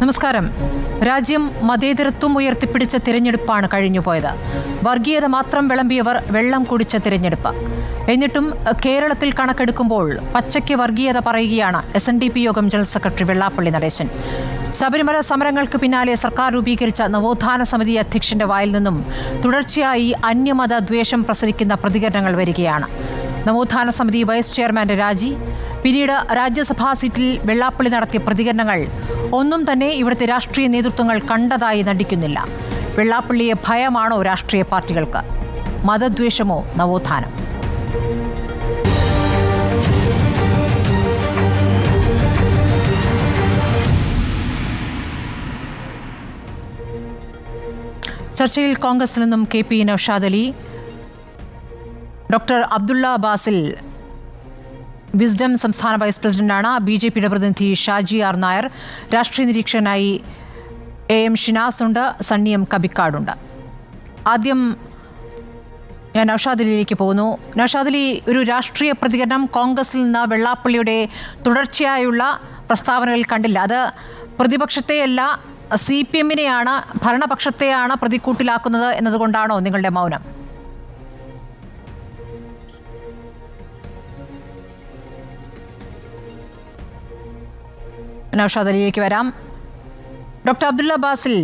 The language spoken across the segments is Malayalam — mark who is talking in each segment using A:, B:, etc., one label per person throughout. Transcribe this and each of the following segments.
A: നമസ്കാരം. രാജ്യം മതേതരത്വം ഉയർത്തിപ്പിടിച്ച തിരഞ്ഞെടുപ്പാണ് കഴിഞ്ഞുപോയത്. വർഗീയത മാത്രം വിളമ്പിയവർ വെള്ളം കുടിച്ച തിരഞ്ഞെടുപ്പ്. എന്നിട്ടും കേരളത്തിൽ കണക്കെടുക്കുമ്പോൾ പച്ചയ്ക്ക് വർഗീയത പറയുകയാണ് SNDP യോഗം ജനറൽ സെക്രട്ടറി വെള്ളാപ്പള്ളി നടേശൻ. ശബരിമല സമരങ്ങൾക്ക് പിന്നാലെ സർക്കാർ രൂപീകരിച്ച നവോത്ഥാന സമിതി അധ്യക്ഷന്റെ വായിൽ നിന്നും തുടർച്ചയായി അന്യമത ദ്വേഷം പ്രസരിക്കുന്ന പ്രതികരണങ്ങൾ വരികയാണ്. നവോത്ഥാന സമിതി വൈസ് ചെയർമാന്റെ രാജി, പിന്നീട് രാജ്യസഭാ സീറ്റിൽ വെള്ളാപ്പള്ളി നടത്തിയ പ്രതികരണങ്ങൾ ഒന്നും തന്നെ ഇവിടുത്തെ രാഷ്ട്രീയ നേതൃത്വങ്ങൾ കണ്ടതായി നടിക്കുന്നില്ല. വെള്ളാപ്പള്ളിയെ ഭയമാണോ രാഷ്ട്രീയ പാർട്ടികൾക്ക്? മതദ്വേഷമോ നവോത്ഥാനം? ചർച്ചയിൽ കോൺഗ്രസിൽ നിന്നും KP Naushad Ali, doctor Abdulla Basil Wisdom സംസ്ഥാന വൈസ് പ്രസിഡന്റാണ്, BJPയുടെ പ്രതിനിധി ഷാജി ആർ നായർ, രാഷ്ട്രീയ നിരീക്ഷകനായി AM ഷിനാസ് ഉണ്ട്, സണ്ണി M കബിക്കാടുണ്ട്. ആദ്യം ഞാൻ നൌഷാദ് അലിയിലേക്ക് പോകുന്നു. നൌഷാദ് അലി, ഒരു രാഷ്ട്രീയ പ്രതികരണം കോൺഗ്രസിൽ നിന്ന് വെള്ളാപ്പള്ളിയുടെ തുടർച്ചയായുള്ള പ്രസ്താവനകൾ കണ്ടില്ല. അത് പ്രതിപക്ഷത്തെയല്ല CPM-നെയാണ്, ഭരണപക്ഷത്തെയാണ് പ്രതിക്കൂട്ടിലാക്കുന്നത് എന്നതുകൊണ്ടാണോ നിങ്ങളുടെ മൗനം? നൌഷാദ് അലിയിലേക്ക് വരാം. ഡോക്ടർ അബ്ദുള്ള ബാസിൽ,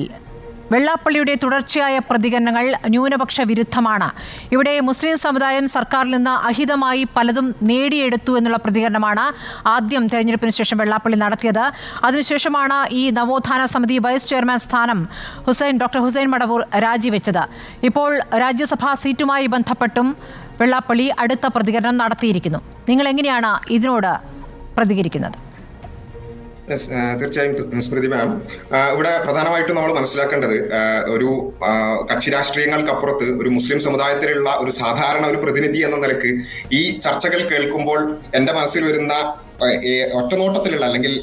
A: വെള്ളാപ്പള്ളിയുടെ തുടർച്ചയായ പ്രതികരണങ്ങൾ ന്യൂനപക്ഷ വിരുദ്ധമാണ്. ഇവിടെ മുസ്ലിം സമുദായം സർക്കാരിൽ നിന്ന് അഹിതമായി പലതും നേടിയെടുത്തു എന്നുള്ള പ്രതികരണമാണ് ആദ്യം തെരഞ്ഞെടുപ്പിന് ശേഷം വെള്ളാപ്പള്ളി നടത്തിയത്. അതിനുശേഷമാണ് ഈ നവോത്ഥാന സമിതി വൈസ് ചെയർമാൻ സ്ഥാനം ഡോക്ടർ ഹുസൈൻ മടവൂർ രാജിവെച്ചത്. ഇപ്പോൾ രാജ്യസഭാ സീറ്റുമായി ബന്ധപ്പെട്ടും വെള്ളാപ്പള്ളി അടുത്ത പ്രതികരണം നടത്തിയിരിക്കുന്നു. നിങ്ങൾ എങ്ങനെയാണ് ഇതിനോട് പ്രതികരിക്കുന്നത്?
B: തീർച്ചയായും സ്മൃതി മാം, ഇവിടെ പ്രധാനമായിട്ടും നമ്മൾ മനസ്സിലാക്കേണ്ടത് ഒരു കക്ഷി രാഷ്ട്രീയങ്ങൾക്കപ്പുറത്ത് ഒരു മുസ്ലിം സമുദായത്തിലുള്ള ഒരു സാധാരണ ഒരു പ്രതിനിധി എന്ന നിലയ്ക്ക് ഈ ചർച്ചകൾ കേൾക്കുമ്പോൾ എൻ്റെ മനസ്സിൽ വരുന്ന ഒറ്റനോട്ടത്തിലുള്ള അല്ലെങ്കിൽ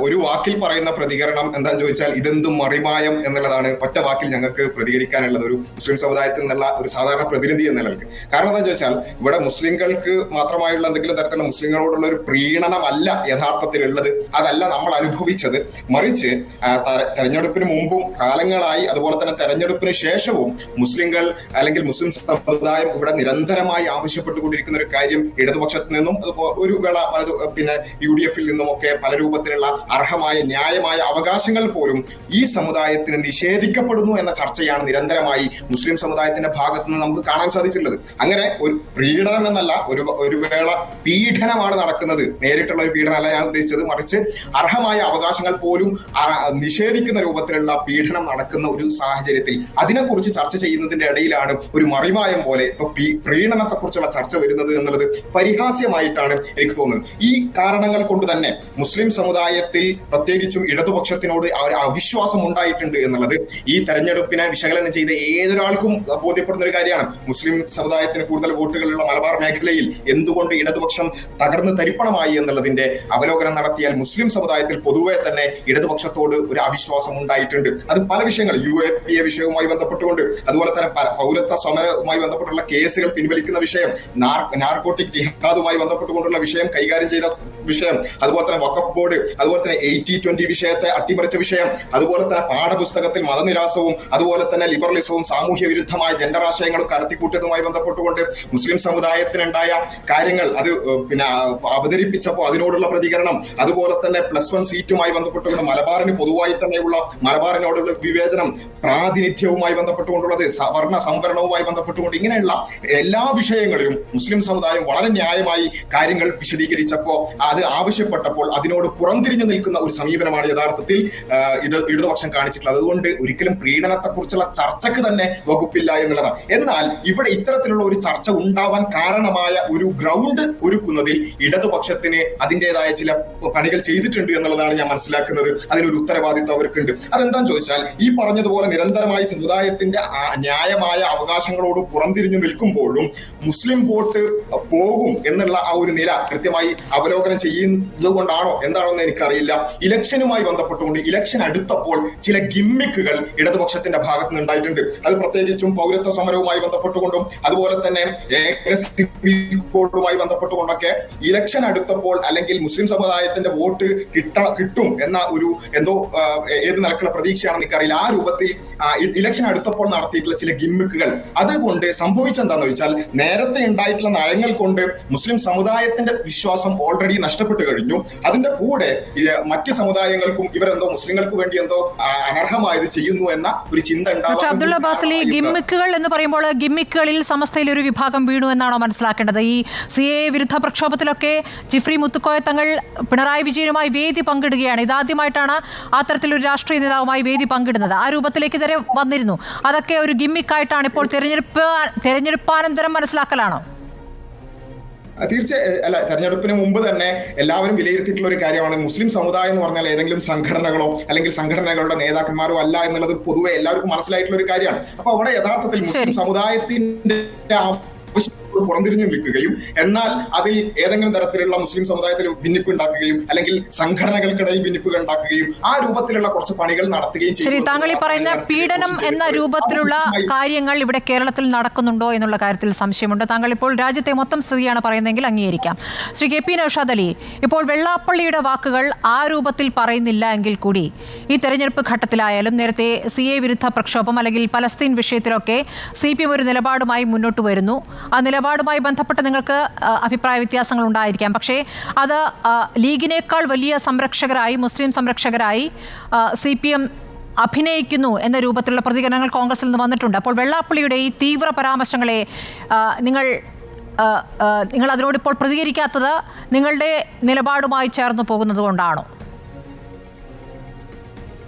B: ഒരു വാക്കിൽ പറയുന്ന പ്രതികരണം എന്താണെന്ന് ചോദിച്ചാൽ ഇതെന്തും മറിമായം എന്നുള്ളതാണ് ഒറ്റ വാക്കിൽ ഞങ്ങൾക്ക് പ്രതികരിക്കാനുള്ളത് ഒരു മുസ്ലിം സമുദായത്തിൽ നിന്നുള്ള ഒരു സാധാരണ പ്രതിനിധി എന്ന നിലയ്ക്ക്. കാരണം എന്താണെന്ന് ചോദിച്ചാൽ ഇവിടെ മുസ്ലിങ്ങൾക്ക് മാത്രമായുള്ള എന്തെങ്കിലും തരത്തിലുള്ള മുസ്ലിങ്ങളോടുള്ള ഒരു പ്രീണനമല്ല യഥാർത്ഥത്തിലുള്ളത്. അതല്ല നമ്മൾ അനുഭവിച്ചത്. മറിച്ച് തെരഞ്ഞെടുപ്പിന് മുമ്പും കാലങ്ങളായി, അതുപോലെ തന്നെ തെരഞ്ഞെടുപ്പിന് ശേഷവും മുസ്ലിങ്ങൾ അല്ലെങ്കിൽ മുസ്ലിം സമുദായം ഇവിടെ നിരന്തരമായി ആവശ്യപ്പെട്ടുകൊണ്ടിരിക്കുന്ന ഒരു കാര്യം ഇടതുപക്ഷത്തിൽ നിന്നും ഒരു വേള UDF-ൽ നിന്നുമൊക്കെ പല രൂപത്തിലുള്ള അർഹമായ ന്യായമായ അവകാശങ്ങൾ പോലും ഈ സമുദായത്തിന് നിഷേധിക്കപ്പെടുന്നു എന്ന ചർച്ചയാണ് നിരന്തരമായി മുസ്ലിം സമുദായത്തിന്റെ ഭാഗത്ത് നിന്ന് നമുക്ക് കാണാൻ സാധിച്ചിട്ടുള്ളത്. അങ്ങനെ ഒരു പ്രീണനം എന്നല്ല, ഒരു വേള പീഡനമാണ് നടക്കുന്നത്. നേരിട്ടുള്ള ഒരു പീഡനമല്ല ഞാൻ ഉദ്ദേശിച്ചത്, മറിച്ച് അർഹമായ അവകാശങ്ങൾ പോലും നിഷേധിക്കുന്ന രൂപത്തിലുള്ള പീഡനം നടക്കുന്ന ഒരു സാഹചര്യത്തിൽ അതിനെക്കുറിച്ച് ചർച്ച ചെയ്യുന്നതിന്റെ ഇടയിലാണ് ഒരു മറിമായം പോലെ ഇപ്പൊ പ്രീണനത്തെ കുറിച്ചുള്ള ചർച്ച വരുന്നത് എന്നുള്ളത് പരിഹാസ്യമായിട്ടാണ് എനിക്ക് തോന്നുന്നത്. ഈ കാരണങ്ങൾ കൊണ്ട് തന്നെ മുസ്ലിം സമുദായത്തിൽ പ്രത്യേകിച്ചും ഇടതുപക്ഷത്തിനോട് ഒരു അവിശ്വാസം ഉണ്ടായിട്ടുണ്ട് എന്നുള്ളത് ഈ തെരഞ്ഞെടുപ്പിനെ വിശകലനം ചെയ്ത ഏതൊരാൾക്കും ബോധ്യപ്പെടുന്ന ഒരു കാര്യമാണ്. മുസ്ലിം സമുദായത്തിന് കൂടുതൽ വോട്ടുകളുള്ള മലബാർ മേഖലയിൽ എന്തുകൊണ്ട് ഇടതുപക്ഷം തകർന്ന് തരിപ്പണമായി എന്നുള്ളതിന്റെ അവലോകനം നടത്തിയാൽ മുസ്ലിം സമുദായത്തിൽ പൊതുവെ തന്നെ ഇടതുപക്ഷത്തോട് ഒരു അവിശ്വാസം ഉണ്ടായിട്ടുണ്ട്. അത് പല വിഷയങ്ങൾ, UAPA വിഷയവുമായി ബന്ധപ്പെട്ടുകൊണ്ട്, അതുപോലെ തന്നെ പൗരത്വ സമരവുമായി ബന്ധപ്പെട്ടുള്ള കേസുകൾ പിൻവലിക്കുന്ന വിഷയം, നാർക്കോട്ടിക് ജിഹാദുമായി ബന്ധപ്പെട്ടുകൊണ്ടുള്ള വിഷയം കൈകാര്യം ചെയ്ത വിഷയം, അതുപോലെ തന്നെ വഖഫ് ബോർഡ്, അതുപോലെ തന്നെ 80-20 വിഷയത്തെ അട്ടിമറിച്ച വിഷയം, അതുപോലെ തന്നെ പാഠപുസ്തകത്തിൽ മതനിരാസവും അതുപോലെ തന്നെ ലിബറലിസവും സാമൂഹ്യ വിരുദ്ധമായ ജെൻഡർ ആശയങ്ങളും കടത്തിക്കൂട്ടിയതുമായി ബന്ധപ്പെട്ടുകൊണ്ട് മുസ്ലിം സമുദായത്തിനുണ്ടായ കാര്യങ്ങൾ അത് അവതരിപ്പിച്ചപ്പോൾ അതിനോടുള്ള പ്രതികരണം, അതുപോലെ തന്നെ +1 സീറ്റുമായി ബന്ധപ്പെട്ടുകൊണ്ട് മലബാറിന് പൊതുവായി തന്നെയുള്ള മലബാറിനോടുള്ള വിവേചനം, പ്രാതിനിധ്യവുമായി ബന്ധപ്പെട്ടുകൊണ്ടുള്ളത്, വർണ്ണ സംവരണവുമായി ബന്ധപ്പെട്ടുകൊണ്ട്, ഇങ്ങനെയുള്ള എല്ലാ വിഷയങ്ങളിലും മുസ്ലിം സമുദായം വളരെ ന്യായമായി കാര്യങ്ങൾ വിശദീകരിച്ചപ്പോൾ, അത് ആവശ്യപ്പെട്ടപ്പോൾ അതിനോട് പുറംതിരിഞ്ഞു നിൽക്കുന്ന ഒരു സമീപനമാണ് യഥാർത്ഥത്തിൽ ഇടതുപക്ഷം കാണിച്ചിട്ടുള്ളത്. അതുകൊണ്ട് ഒരിക്കലും പ്രീണനത്തെക്കുറിച്ചുള്ള ചർച്ചയ്ക്ക് തന്നെ വകുപ്പില്ല എന്നുള്ളതാണ്. എന്നാൽ ഇവിടെ ഇത്തരത്തിലുള്ള ഒരു ചർച്ച ഉണ്ടാവാൻ കാരണമായ ഒരു ഗ്രൗണ്ട് ഒരുക്കുന്നതിൽ ഇടതുപക്ഷത്തിന് അതിൻ്റെതായ ചില പണികൾ ചെയ്തിട്ടുണ്ട് എന്നുള്ളതാണ് ഞാൻ മനസ്സിലാക്കുന്നത്. അതിനൊരു ഉത്തരവാദിത്വം അവർക്കുണ്ട്. അതെന്താന്ന് ചോദിച്ചാൽ ഈ പറഞ്ഞതുപോലെ നിരന്തരമായി സമുദായത്തിന്റെ ന്യായമായ അവകാശങ്ങളോട് പുറംതിരിഞ്ഞു നിൽക്കുമ്പോഴും മുസ്ലിം വോട്ട് പോകും എന്നുള്ള ആ ഒരു നില കൃത്യമായി അവലോകനം ചെയ്യുന്നത് കൊണ്ടാണോ എന്താണോന്ന് എനിക്കറിയില്ല. ഇലക്ഷനുമായി ബന്ധപ്പെട്ടുകൊണ്ട് ഇലക്ഷൻ അടുത്തപ്പോൾ ചില ഗിമ്മിക്കുകൾ ഇടതുപക്ഷത്തിന്റെ ഭാഗത്ത് നിന്ന് ഉണ്ടായിട്ടുണ്ട്. അത് പ്രത്യേകിച്ചും പൗരത്വ സമരവുമായി ബന്ധപ്പെട്ടുകൊണ്ടും അതുപോലെ തന്നെ സിവിൽ കോഡുമായി ബന്ധപ്പെട്ടുകൊണ്ടൊക്കെ ഇലക്ഷൻ അടുത്തപ്പോൾ അല്ലെങ്കിൽ മുസ്ലിം സമുദായത്തിന്റെ വോട്ട് കിട്ടും എന്ന ഒരു ഏത് നിലക്കുള്ള പ്രതീക്ഷയാണെന്ന് എനിക്കറിയില്ല. ആ രൂപത്തിൽ ഇലക്ഷൻ അടുത്തപ്പോൾ നടത്തിയിട്ടുള്ള ചില ഗിമ്മിക്കുകൾ അതുകൊണ്ട് സംഭവിച്ചെന്താന്ന് വെച്ചാൽ നേരത്തെ ഉണ്ടായിട്ടുള്ള നയങ്ങൾ കൊണ്ട് മുസ്ലിം സമുദായത്തിന്റെ വിശ്വാസം ഓൾറെഡി നഷ്ടപ്പെട്ടു കഴിഞ്ഞു. അതിന്റെ കൂടെ മറ്റ് സമുദായങ്ങൾക്കും ഇവരെന്തോ മുസ്ലിങ്ങൾക്ക് വേണ്ടി എന്തോ അനർഹമായത് ചെയ്യുന്നു എന്ന ഒരു ചിന്ത ഉണ്ടാവും.
A: അബ്ദുള്ള ബാസിലി, ഗിമ്മിക്കുകൾ എന്ന് പറയുമ്പോൾ ഗിമ്മിക്കുകളിൽ സമസ്തയിൽ ഒരു വിഭാഗം വീണു എന്നാണോ മനസ്സിലാക്കേണ്ടത്? ഈ CAA വിരുദ്ധ പ്രക്ഷോഭത്തിലൊക്കെ ജിഫ്രി മുത്തുക്കോയ തങ്ങൾ പിണറായി വിജയനുമായി വേദി പങ്കിടുകയാണ്. ഇതാദ്യമായിട്ടാണ് അത്തരത്തിലൊരു രാഷ്ട്രീയ നേതാവുമായി വേദി പങ്കിടുന്നത്. ആ രൂപത്തിലേക്ക് ഇതുവരെ വന്നിരുന്നു. അതൊക്കെ ഒരു ഗിമ്മിക്കായിട്ടാണ് ഇപ്പോൾ തെരഞ്ഞെടുപ്പാനന്തരം മനസ്സിലാക്കലാണോ?
B: അല്ല, തെരഞ്ഞെടുപ്പിന് മുമ്പ് തന്നെ എല്ലാവരും വിലയിരുത്തിയിട്ടുള്ള ഒരു കാര്യമാണ് മുസ്ലിം സമുദായം എന്ന് പറഞ്ഞാൽ ഏതെങ്കിലും സംഘടനകളോ അല്ലെങ്കിൽ സംഘടനകളുടെ നേതാക്കന്മാരോ അല്ല എന്നുള്ളത് പൊതുവെ എല്ലാവർക്കും മനസ്സിലായിട്ടുള്ള ഒരു കാര്യമാണ്. അപ്പൊ അവിടെ യഥാർത്ഥത്തിൽ മുസ്ലിം സമുദായത്തിന്റെ പുറംതിരിഞ്ഞു നിൽക്കുകയും എന്നാൽ അതിൽ ഏതെങ്കിലും തരത്തിലുള്ള മുസ്ലിം സമുദായത്തിൽ ഭിന്നിപ്പ് ഉണ്ടാക്കുകയും അല്ലെങ്കിൽ സംഘടനകൾക്കിടയിൽ ഭിന്നിപ്പുകൾ ഉണ്ടാക്കുകയും ആ രൂപത്തിലുള്ള കുറച്ച് പണികൾ നടത്തുകയും
A: ശരി, താങ്കൾ ഈ പറയുന്ന പീഡനം എന്ന രൂപത്തിലുള്ള കാര്യങ്ങൾ ഇവിടെ കേരളത്തിൽ നടക്കുന്നുണ്ടോ എന്നുള്ള കാര്യത്തിൽ സംശയമുണ്ട്. താങ്കൾ ഇപ്പോൾ രാജ്യത്തെ മൊത്തം സ്ഥിതിയാണ് പറയുന്നതെങ്കിൽ അംഗീകരിക്കാം. ശ്രീ KP നൗഷാദ് അലി, ഇപ്പോൾ വെള്ളാപ്പള്ളിയുടെ വാക്കുകൾ ആ രൂപത്തിൽ പറയുന്നില്ല എങ്കിൽ കൂടി ഈ തെരഞ്ഞെടുപ്പ് ഘട്ടത്തിലായാലും നേരത്തെ CAA വിരുദ്ധ പ്രക്ഷോഭം അല്ലെങ്കിൽ പലസ്തീൻ വിഷയത്തിലൊക്കെ CPM ഒരു നിലപാടുമായി മുന്നോട്ട് വരുന്നു. ആ നിലപാടുമായി ബന്ധപ്പെട്ട് നിങ്ങൾക്ക് അഭിപ്രായ വ്യത്യാസങ്ങൾ ഉണ്ടായിരിക്കാം. പക്ഷേ അത് ലീഗിനേക്കാൾ വലിയ സംരക്ഷകരായി, മുസ്ലിം സംരക്ഷകരായി CPM അഭിനയിക്കുന്നു എന്ന രൂപത്തിലുള്ള പ്രതികരണങ്ങൾ കോൺഗ്രസിൽ നിന്ന് വന്നിട്ടുണ്ട്. അപ്പോൾ വെള്ളാപ്പള്ളിയുടെ ഈ തീവ്ര പരാമർശങ്ങളെ നിങ്ങൾ അതിനോട് ഇപ്പോൾ പ്രതികരിക്കാത്തത് നിങ്ങളുടെ നിലപാടുമായി ചേർന്ന് പോകുന്നത് കൊണ്ടാണോ?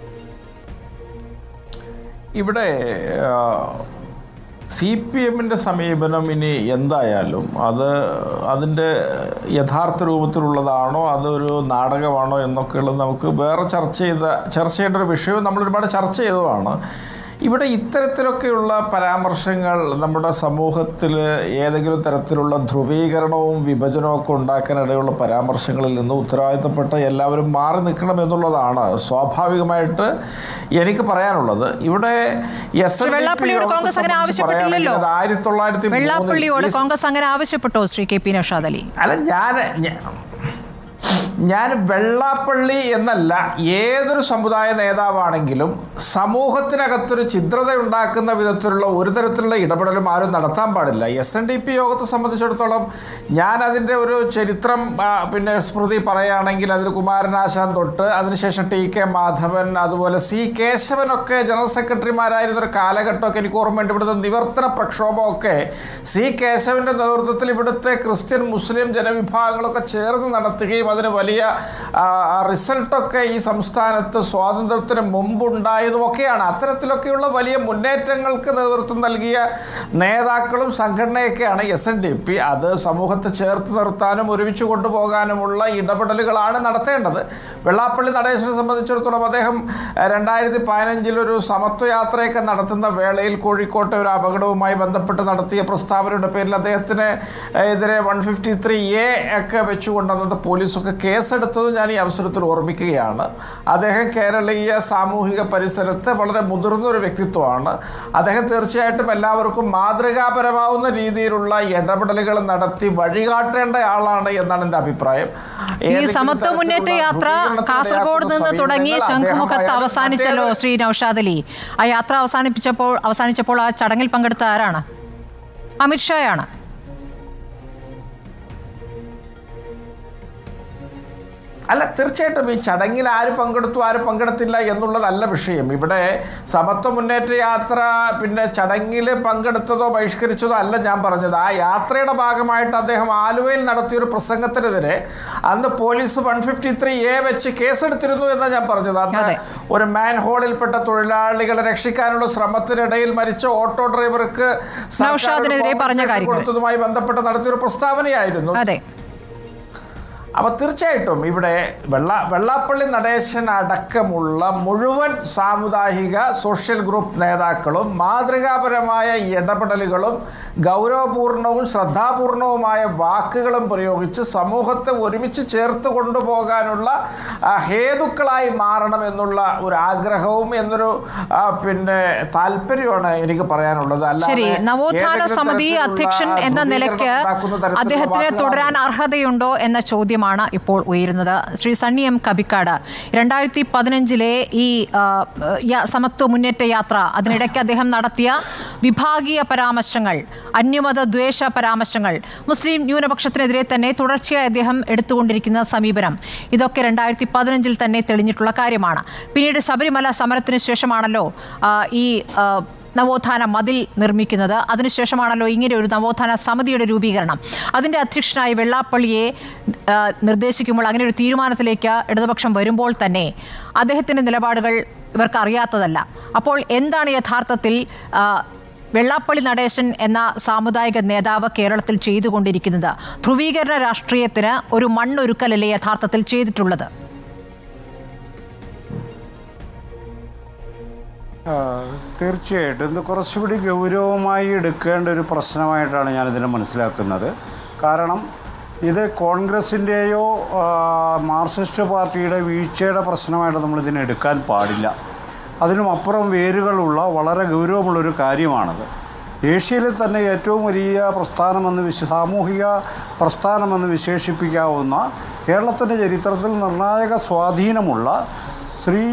C: ഇവിടെ CPMൻ്റെ സമീപനം ഇനി എന്തായാലും അതിൻ്റെ യഥാർത്ഥ രൂപത്തിലുള്ളതാണോ അതൊരു നാടകമാണോ എന്നൊക്കെയുള്ളത് നമുക്ക് വേറെ ചർച്ച ചെയ്യേണ്ട ഒരു വിഷയവും നമ്മളൊരുപാട് ചർച്ച ചെയ്തതാണ്. ഇവിടെ ഇത്തരത്തിലൊക്കെയുള്ള പരാമർശങ്ങൾ നമ്മുടെ സമൂഹത്തിൽ ഏതെങ്കിലും തരത്തിലുള്ള ധ്രുവീകരണവും വിഭജനവും ഒക്കെ ഉണ്ടാക്കാനിടയുള്ള പരാമർശങ്ങളിൽ നിന്ന് ഉത്തരവാദിത്തപ്പെട്ട എല്ലാവരും മാറി നിൽക്കണം എന്നുള്ളതാണ് സ്വാഭാവികമായിട്ട് എനിക്ക് പറയാനുള്ളത്. ഇവിടെ
A: കോൺഗ്രസ് അങ്ങനെ ആവശ്യപ്പെട്ടോ ശ്രീ KP നൗഷാദ് അലി?
C: അല്ല, ഞാൻ വെള്ളാപ്പള്ളി എന്നല്ല, ഏതൊരു സമുദായ നേതാവാണെങ്കിലും സമൂഹത്തിനകത്തൊരു ഛിദ്രത ഉണ്ടാക്കുന്ന വിധത്തിലുള്ള ഒരു തരത്തിലുള്ള ഇടപെടലും ആരും നടത്താൻ പാടില്ല. SNDP യോഗത്തെ സംബന്ധിച്ചിടത്തോളം ഞാൻ അതിൻ്റെ ഒരു ചരിത്രം സ്മൃതി പറയുകയാണെങ്കിൽ അതിൽ കുമാരനാശാൻ തൊട്ട് അതിനുശേഷം TK മാധവൻ അതുപോലെ C കേശവനൊക്കെ ജനറൽ സെക്രട്ടറിമാരായിരുന്നൊരു കാലഘട്ടമൊക്കെ എനിക്ക് ഓർമ്മയുണ്ട്. ഇവിടുത്തെ നിവർത്തന പ്രക്ഷോഭമൊക്കെ C കേശവൻ്റെ നേതൃത്വത്തിൽ ഇവിടുത്തെ ക്രിസ്ത്യൻ മുസ്ലിം ജനവിഭാഗങ്ങളൊക്കെ ചേർന്ന് നടത്തുകയും അതിന് വലിയ റിസൾട്ടൊക്കെ ഈ സംസ്ഥാനത്ത് സ്വാതന്ത്ര്യത്തിന് മുമ്പുണ്ടായതുമൊക്കെയാണ്. അത്തരത്തിലൊക്കെയുള്ള വലിയ മുന്നേറ്റങ്ങൾക്ക് നേതൃത്വം നൽകിയ നേതാക്കളും സംഘടനയൊക്കെയാണ് SNDP. അത് സമൂഹത്തെ ചേർത്ത് നിർത്താനും ഒരുമിച്ച് കൊണ്ടുപോകാനുമുള്ള ഇടപെടലുകളാണ് നടത്തേണ്ടത്. വെള്ളാപ്പള്ളി നടേശനെ സംബന്ധിച്ചിടത്തോളം അദ്ദേഹം 2015 ഒരു സമത്വയാത്രയൊക്കെ നടത്തുന്ന വേളയിൽ കോഴിക്കോട്ടെ ഒരു അപകടവുമായി ബന്ധപ്പെട്ട് നടത്തിയ പ്രസ്താവനയുടെ പേരിൽ അദ്ദേഹത്തിന് എതിരെ 153A ഒക്കെ വെച്ചുകൊണ്ടുവന്നത് പോലീസൊക്കെ കേസെടുത്തതും ഞാൻ ഈ അവസരത്തിൽ ഓർമ്മിക്കുകയാണ്. അദ്ദേഹം കേരളീയ സാമൂഹിക പരിസരത്ത് വളരെ മുതിർന്ന ഒരു വ്യക്തിത്വമാണ്. അദ്ദേഹം തീർച്ചയായിട്ടും എല്ലാവർക്കും മാതൃകാപരമാവുന്ന രീതിയിലുള്ള ഇടപെടലുകൾ നടത്തി വഴികാട്ടേണ്ട ആളാണ് എന്നാണ് എൻ്റെ അഭിപ്രായം.
A: ഈ സമത്വ മുന്നേറ്റ യാത്ര കാസർഗോഡ് നിന്ന് തുടങ്ങി ശംഖുമുഖത്ത് അവസാനിച്ചല്ലോ ശ്രീ നൗഷാദ് അലി. ആ യാത്ര അവസാനിച്ചപ്പോൾ ആ ചടങ്ങിൽ പങ്കെടുത്ത ആരാണ്? അമിത്ഷായാണ്.
C: അല്ല, തീർച്ചയായിട്ടും ഈ ചടങ്ങിൽ ആര് പങ്കെടുത്തു ആര് പങ്കെടുത്തില്ല എന്നുള്ളതല്ല വിഷയം. ഇവിടെ സമത്വ മുന്നേറ്റ യാത്ര ചടങ്ങിൽ പങ്കെടുത്തതോ ബഹിഷ്കരിച്ചതോ അല്ല ഞാൻ പറഞ്ഞത്. ആ യാത്രയുടെ ഭാഗമായിട്ട് അദ്ദേഹം ആലുവയിൽ നടത്തിയൊരു പ്രസംഗത്തിനെതിരെ അന്ന് പോലീസ് 153A വെച്ച് കേസെടുത്തിരുന്നു എന്നാണ് ഞാൻ പറഞ്ഞത്. അന്ന് ഒരു മാൻ ഹോളിൽപ്പെട്ട തൊഴിലാളികളെ രക്ഷിക്കാനുള്ള ശ്രമത്തിനിടയിൽ മരിച്ച ഓട്ടോ ഡ്രൈവർക്ക് കൊടുത്തതുമായി ബന്ധപ്പെട്ട് നടത്തിയൊരു പ്രസ്താവനയായിരുന്നു. അപ്പോൾ തീർച്ചയായിട്ടും ഇവിടെ വെള്ളാപ്പള്ളി നടേശൻ അടക്കമുള്ള മുഴുവൻ സാമുദായിക സോഷ്യൽ ഗ്രൂപ്പ് നേതാക്കളും മാതൃകാപരമായ ഇടപെടലുകളും ഗൗരവപൂർണവും ശ്രദ്ധാപൂർണവുമായ വാക്കുകളും പ്രയോഗിച്ച് സമൂഹത്തെ ഒരുമിച്ച് ചേർത്ത് കൊണ്ടുപോകാനുള്ള ഹേതുക്കളായി മാറണമെന്നുള്ള ഒരു ആഗ്രഹവും എന്നൊരു താല്പര്യമാണ് എനിക്ക് പറയാനുള്ളത്.
A: ശരി, നവോത്ഥാന സമിതി അധ്യക്ഷൻ എന്ന നിലയ്ക്ക് അദ്ദേഹത്തിന് തുടരാൻ അർഹതയുണ്ടോ എന്ന ചോദ്യമാണ് ഇപ്പോൾ ഉയരുന്നത്. ശ്രീ സണ്ണി എം കബിക്കാട്, 2015 ഈ സമത്വ മുന്നേറ്റ യാത്ര, അതിനിടയ്ക്ക് അദ്ദേഹം നടത്തിയ വിഭാഗീയ പരാമർശങ്ങൾ, അന്യമത ദ്വേഷ പരാമർശങ്ങൾ, മുസ്ലിം ന്യൂനപക്ഷത്തിനെതിരെ തന്നെ തുടർച്ചയായി അദ്ദേഹം എടുത്തുകൊണ്ടിരിക്കുന്ന സമീപനം, ഇതൊക്കെ 2015 തന്നെ തെളിഞ്ഞിട്ടുള്ള കാര്യമാണ്. പിന്നീട് ശബരിമല സമരത്തിന് ശേഷമാണല്ലോ ഈ നവോത്ഥാന മതിൽ നിർമ്മിക്കുന്നത്. അതിനുശേഷമാണല്ലോ ഇങ്ങനെ ഒരു നവോത്ഥാന സമിതിയുടെ രൂപീകരണം. അതിൻ്റെ അധ്യക്ഷനായി വെള്ളാപ്പള്ളിയെ നിർദ്ദേശിക്കുമ്പോൾ, അങ്ങനെ ഒരു തീരുമാനത്തിലേക്ക് ഇടതുപക്ഷം വരുമ്പോൾ തന്നെ അദ്ദേഹത്തിൻ്റെ നിലപാടുകൾ ഇവർക്ക് അറിയാത്തതല്ല. അപ്പോൾ എന്താണ് യഥാർത്ഥത്തിൽ വെള്ളാപ്പള്ളി നടേശൻ എന്ന സാമുദായിക നേതാവ് കേരളത്തിൽ ചെയ്തുകൊണ്ടിരിക്കുന്നത്? ധ്രുവീകരണ രാഷ്ട്രീയത്തിന് ഒരു മണ്ണൊരുക്കലല്ലേ യഥാർത്ഥത്തിൽ ചെയ്തിട്ടുള്ളത്?
D: തീർച്ചയായിട്ടും ഇത് കുറച്ചുകൂടി ഗൗരവമായി എടുക്കേണ്ട ഒരു പ്രശ്നമായിട്ടാണ് ഞാനിതിനെ മനസ്സിലാക്കുന്നത്. കാരണം ഇത് കോൺഗ്രസിൻ്റെയോ മാർക്സിസ്റ്റ് പാർട്ടിയുടെ വീഴ്ചയുടെ പ്രശ്നമായിട്ട് നമ്മളിതിനെ എടുക്കാൻ പാടില്ല. അതിനുമപ്പുറം വേരുകളുള്ള വളരെ ഗൗരവമുള്ളൊരു കാര്യമാണത്. ഏഷ്യയിലെ തന്നെ ഏറ്റവും വലിയ പ്രസ്ഥാനമെന്ന് സാമൂഹിക പ്രസ്ഥാനമെന്ന് വിശേഷിപ്പിക്കാവുന്ന, കേരളത്തിൻ്റെ ചരിത്രത്തിൽ നിർണായക സ്വാധീനമുള്ള ശ്രീ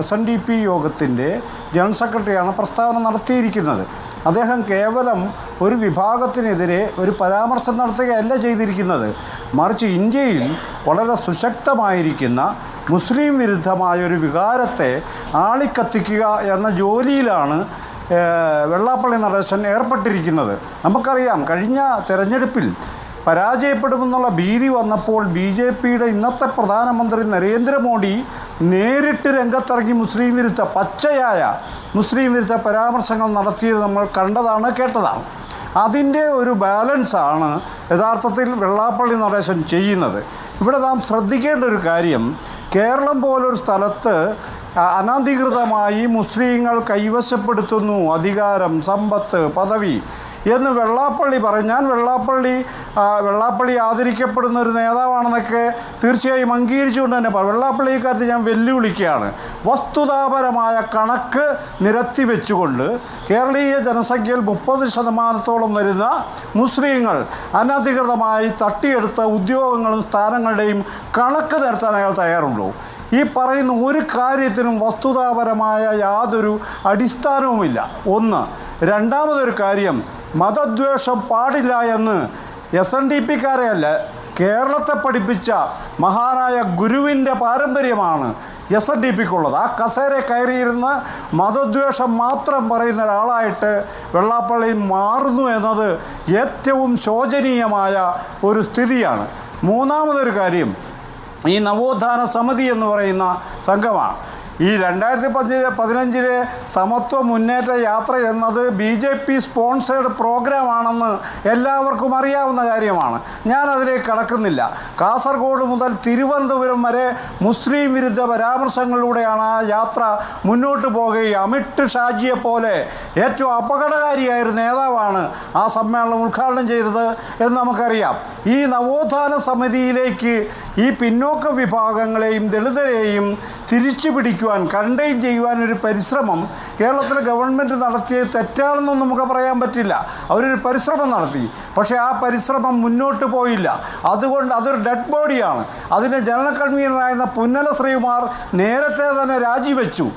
D: SNDP യോഗത്തിൻ്റെ ജനറൽ സെക്രട്ടറിയാണ് പ്രസ്താവന നടത്തിയിരിക്കുന്നത്. അദ്ദേഹം കേവലം ഒരു വിഭാഗത്തിനെതിരെ ഒരു പരാമർശം നടത്തുകയല്ല ചെയ്തിരിക്കുന്നത്, മറിച്ച് ഇന്ത്യയിൽ വളരെ സുശക്തമായിരിക്കുന്ന മുസ്ലിം വിരുദ്ധമായ ഒരു വികാരത്തെ ആളിക്കത്തിക്കുക എന്ന ജോലിയിലാണ് വെള്ളാപ്പള്ളി നടേശൻ ഏർപ്പെട്ടിരിക്കുന്നത്. നമുക്കറിയാം, കഴിഞ്ഞ തെരഞ്ഞെടുപ്പിൽ പരാജയപ്പെടുമെന്നുള്ള ഭീതി വന്നപ്പോൾ BJPയുടെ ഇന്നത്തെ പ്രധാനമന്ത്രി നരേന്ദ്രമോദി നേരിട്ട് രംഗത്തിറങ്ങി മുസ്ലിം വിരുദ്ധ, പച്ചയായ മുസ്ലിം വിരുദ്ധ പരാമർശങ്ങൾ നടത്തിയത് നമ്മൾ കണ്ടതാണ്, കേട്ടതാണ്. അതിൻ്റെ ഒരു ബാലൻസാണ് യഥാർത്ഥത്തിൽ വെള്ളാപ്പള്ളി നടേശൻ ചെയ്യുന്നത്. ഇവിടെ നാം ശ്രദ്ധിക്കേണ്ട ഒരു കാര്യം, കേരളം പോലൊരു സ്ഥലത്ത് അനധികൃതമായി മുസ്ലിങ്ങൾ കൈവശപ്പെടുത്തുന്നു അധികാരം, സമ്പത്ത്, പദവി എന്ന് വെള്ളാപ്പള്ളി പറയും. ഞാൻ വെള്ളാപ്പള്ളി ആദരിക്കപ്പെടുന്ന ഒരു നേതാവാണെന്നൊക്കെ തീർച്ചയായും അംഗീകരിച്ചുകൊണ്ട് തന്നെ വെള്ളാപ്പള്ളി ഇക്കാര്യത്തിൽ ഞാൻ വെല്ലുവിളിക്കുകയാണ്. വസ്തുതാപരമായ കണക്ക് നിരത്തി വെച്ചുകൊണ്ട് കേരളീയ ജനസംഖ്യയിൽ 30% വരുന്ന മുസ്ലിങ്ങൾ അനധികൃതമായി തട്ടിയെടുത്ത ഉദ്യോഗങ്ങളും സ്ഥാനങ്ങളുടെയും കണക്ക് നിരത്താൻ അയാൾ തയ്യാറുണ്ടോ? ഈ പറയുന്ന ഒരു കാര്യത്തിനും വസ്തുതാപരമായ യാതൊരു അടിസ്ഥാനവുമില്ല. ഒന്ന്. രണ്ടാമതൊരു കാര്യം, മതദ്വേഷം പാടില്ല എന്ന് SNDPക്കാരെ അല്ല, കേരളത്തെ പഠിപ്പിച്ച മഹാനായ ഗുരുവിൻ്റെ പാരമ്പര്യമാണ് SNDPക്കുള്ളത്. ആ കസേര കയറിയിരുന്ന് മതദ്വേഷം മാത്രം പറയുന്ന ഒരാളായിട്ട് വെള്ളാപ്പള്ളി മാറുന്നു എന്നത് ഏറ്റവും ശോചനീയമായ ഒരു സ്ഥിതിയാണ്. മൂന്നാമതൊരു കാര്യം, ഈ നവോത്ഥാന സമിതി എന്ന് പറയുന്ന സംഘമാണ്. ഈ 2015 സമത്വ മുന്നേറ്റ യാത്ര എന്നത് BJP സ്പോൺസേഡ് പ്രോഗ്രാമാണെന്ന് എല്ലാവർക്കും അറിയാവുന്ന കാര്യമാണ്. ഞാനതിലേക്ക് കടക്കുന്നില്ല. കാസർഗോഡ് മുതൽ തിരുവനന്തപുരം വരെ മുസ്ലിം വിരുദ്ധ പരാമർശങ്ങളിലൂടെയാണ് ആ യാത്ര മുന്നോട്ട് പോകുകയും അമിത് ഷാജിയെ പോലെ ഏറ്റവും അപകടകാരിയായ ഒരു നേതാവാണ് ആ സമ്മേളനം ഉദ്ഘാടനം ചെയ്തത് എന്ന് നമുക്കറിയാം. ഈ നവോത്ഥാന സമിതിയിലേക്ക് ഈ പിന്നോക്ക വിഭാഗങ്ങളെയും ദളിതരെയും തിരിച്ചു പിടിക്കുവാൻ, കണ്ടെയ്ൻ ചെയ്യുവാൻ ഒരു പരിശ്രമം കേരളത്തിലെ ഗവൺമെൻറ് നടത്തിയത് തെറ്റാണെന്നൊന്നും നമുക്ക് പറയാൻ പറ്റില്ല. അവരൊരു പരിശ്രമം നടത്തി, പക്ഷേ ആ പരിശ്രമം മുന്നോട്ട് പോയില്ല. അതുകൊണ്ട് അതൊരു ഡെഡ് ബോഡിയാണ്. അതിൻ്റെ ജനറൽ കൺവീനറായിരുന്ന പുന്നല ശ്രീകുമാർ നേരത്തെ തന്നെ രാജിവെച്ചു.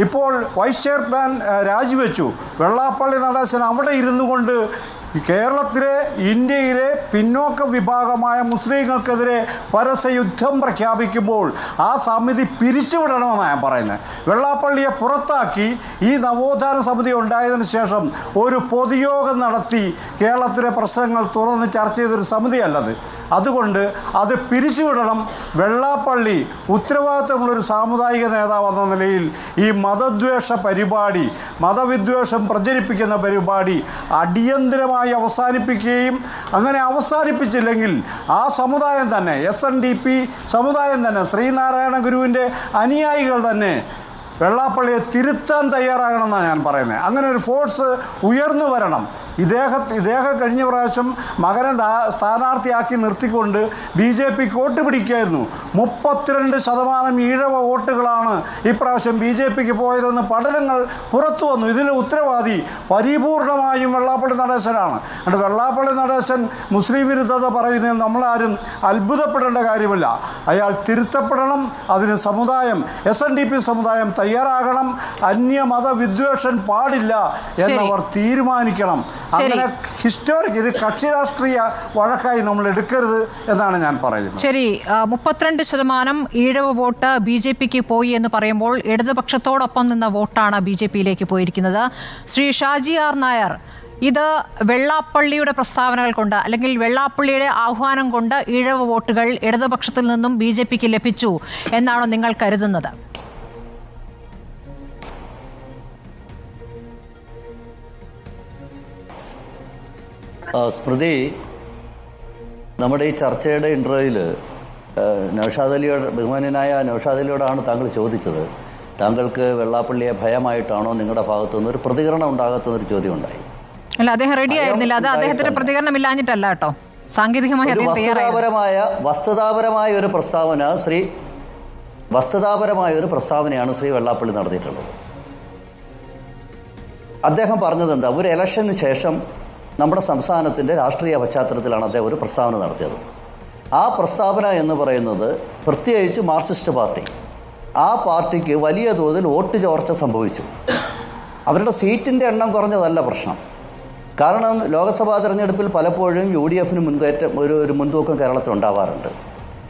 D: ഇപ്പോൾ വൈസ് ചെയർമാൻ രാജിവെച്ചു. വെള്ളാപ്പള്ളി നടേശൻ അവിടെ ഇരുന്നു കൊണ്ട് കേരളത്തിലെ, ഇന്ത്യയിലെ പിന്നോക്ക വിഭാഗമായ മുസ്ലിങ്ങൾക്കെതിരെ പരസ്യയുദ്ധം പ്രഖ്യാപിക്കുമ്പോൾ ആ സമിതി പിരിച്ചുവിടണമെന്നാണ് ഞാൻ പറയുന്നത്. വെള്ളാപ്പള്ളിയെ പുറത്താക്കി ഈ നവോത്ഥാന സമിതി ഉണ്ടായതിനു ശേഷം ഒരു പൊതുയോഗം നടത്തി കേരളത്തിലെ പ്രശ്നങ്ങൾ തുറന്ന് ചർച്ച ചെയ്തൊരു സമിതിയല്ലത്. അതുകൊണ്ട് അത് പിരിച്ചുവിടണം. വെള്ളാപ്പള്ളി ഉത്തരവാദിത്തമുള്ളൊരു സാമുദായിക നേതാവ് എന്ന നിലയിൽ ഈ മതദ്വേഷ പരിപാടി, മതവിദ്വേഷം പ്രചരിപ്പിക്കുന്ന പരിപാടി അടിയന്തരമായി അവസാനിപ്പിക്കുകയും അങ്ങനെ അവസാനിപ്പിച്ചില്ലെങ്കിൽ ആ സമുദായം തന്നെ, SNDP സമുദായം തന്നെ, ശ്രീനാരായണ ഗുരുവിൻ്റെ അനുയായികൾ തന്നെ വെള്ളാപ്പള്ളിയെ തിരുത്താൻ തയ്യാറാകണമെന്നാണ് ഞാൻ പറയുന്നത്. അങ്ങനെ ഒരു ഫോഴ്സ് ഉയർന്നു വരണം. ഇദ്ദേഹം കഴിഞ്ഞ പ്രാവശ്യം മകനെ സ്ഥാനാർത്ഥിയാക്കി നിർത്തിക്കൊണ്ട് BJP വോട്ട് പിടിക്കായിരുന്നു. 32% ഈഴവ വോട്ടുകളാണ് ഇപ്രാവശ്യം BJPക്ക് പോയതെന്ന് പഠനങ്ങൾ പുറത്തു വന്നു. ഇതിന് ഉത്തരവാദി പരിപൂർണമായും വെള്ളാപ്പള്ളി നടേശനാണ്. അതുകൊണ്ട് വെള്ളാപ്പള്ളി നടേശൻ മുസ്ലിം വിരുദ്ധത പറയുന്നതിൽ നമ്മളാരും അത്ഭുതപ്പെടേണ്ട കാര്യമില്ല. അയാൾ തിരുത്തപ്പെടണം. അതിന് സമുദായം, SNDP സമുദായം തയ്യാറാകണം. അന്യമത വിദ്വേഷൻ പാടില്ല എന്നവർ തീരുമാനിക്കണം. അങ്ങനെ ഹിസ്റ്റോറിക്, ഇത് കക്ഷി രാഷ്ട്രീയ വഴക്കായി നമ്മൾ എടുക്കരുത് എന്നാണ് ഞാൻ പറയുന്നത്.
A: ശരി, 32% ഈഴവ വോട്ട് BJPക്ക് പോയി എന്ന് പറയുമ്പോൾ ഇടതുപക്ഷത്തോടൊപ്പം നിന്ന വോട്ടാണ് BJPയിലേക്ക് പോയിരിക്കുന്നത്. ശ്രീ ഷാജി ആർ നായർ, ഇത് വെള്ളാപ്പള്ളിയുടെ പ്രസ്താവനകൾ കൊണ്ട് അല്ലെങ്കിൽ വെള്ളാപ്പള്ളിയുടെ ആഹ്വാനം കൊണ്ട് ഈഴവ വോട്ടുകൾ ഇടതുപക്ഷത്തിൽ നിന്നും BJPക്ക് ലഭിച്ചു എന്നാണോ നിങ്ങൾ കരുതുന്നത്?
E: സ്മൃതി, നമ്മുടെ ഈ ചർച്ചയുടെ ഇൻട്രോയിൽ ബഹുമാന്യനായ നൗഷാദ് അലിയോടാണ് താങ്കൾ ചോദിച്ചത്, താങ്കൾക്ക് വെള്ളാപ്പള്ളിയെ ഭയമായിട്ടാണോ നിങ്ങളുടെ ഭാഗത്തുനിന്ന് ഒരു പ്രതികരണം ഉണ്ടാകാത്തെന്നൊരു ചോദ്യം ഉണ്ടായി.
A: അല്ല, അദ്ദേഹം റെഡി ആയിരുന്നില്ല. അത് അദ്ദേഹത്തിന്റെ പ്രതികരണം ഇല്ലാഞ്ഞിട്ടല്ല കേട്ടോ, സാങ്കേതികമായി
E: വസ്തുതാപരമായ ഒരു പ്രസ്താവനയാണ് ശ്രീ വെള്ളാപ്പള്ളി നടത്തിയിട്ടുള്ളത്. അദ്ദേഹം പറഞ്ഞത് എന്താ? ഒരു ഇലക്ഷന് ശേഷം നമ്മുടെ സംസ്ഥാനത്തിൻ്റെ രാഷ്ട്രീയ പശ്ചാത്തലത്തിലാണ് അദ്ദേഹം ഒരു പ്രസ്താവന നടത്തിയത്. ആ പ്രസ്താവന എന്ന് പറയുന്നത് പ്രത്യേകിച്ച് മാർക്സിസ്റ്റ് പാർട്ടി, ആ പാർട്ടിക്ക് വലിയ തോതിൽ വോട്ട് ചോർച്ച സംഭവിച്ചു. അവരുടെ സീറ്റിൻ്റെ എണ്ണം കുറഞ്ഞതല്ല പ്രശ്നം. കാരണം ലോക്സഭാ തെരഞ്ഞെടുപ്പിൽ പലപ്പോഴും UDFന് ഒരു മുൻതൂക്കം കേരളത്തിൽ ഉണ്ടാവാറുണ്ട്.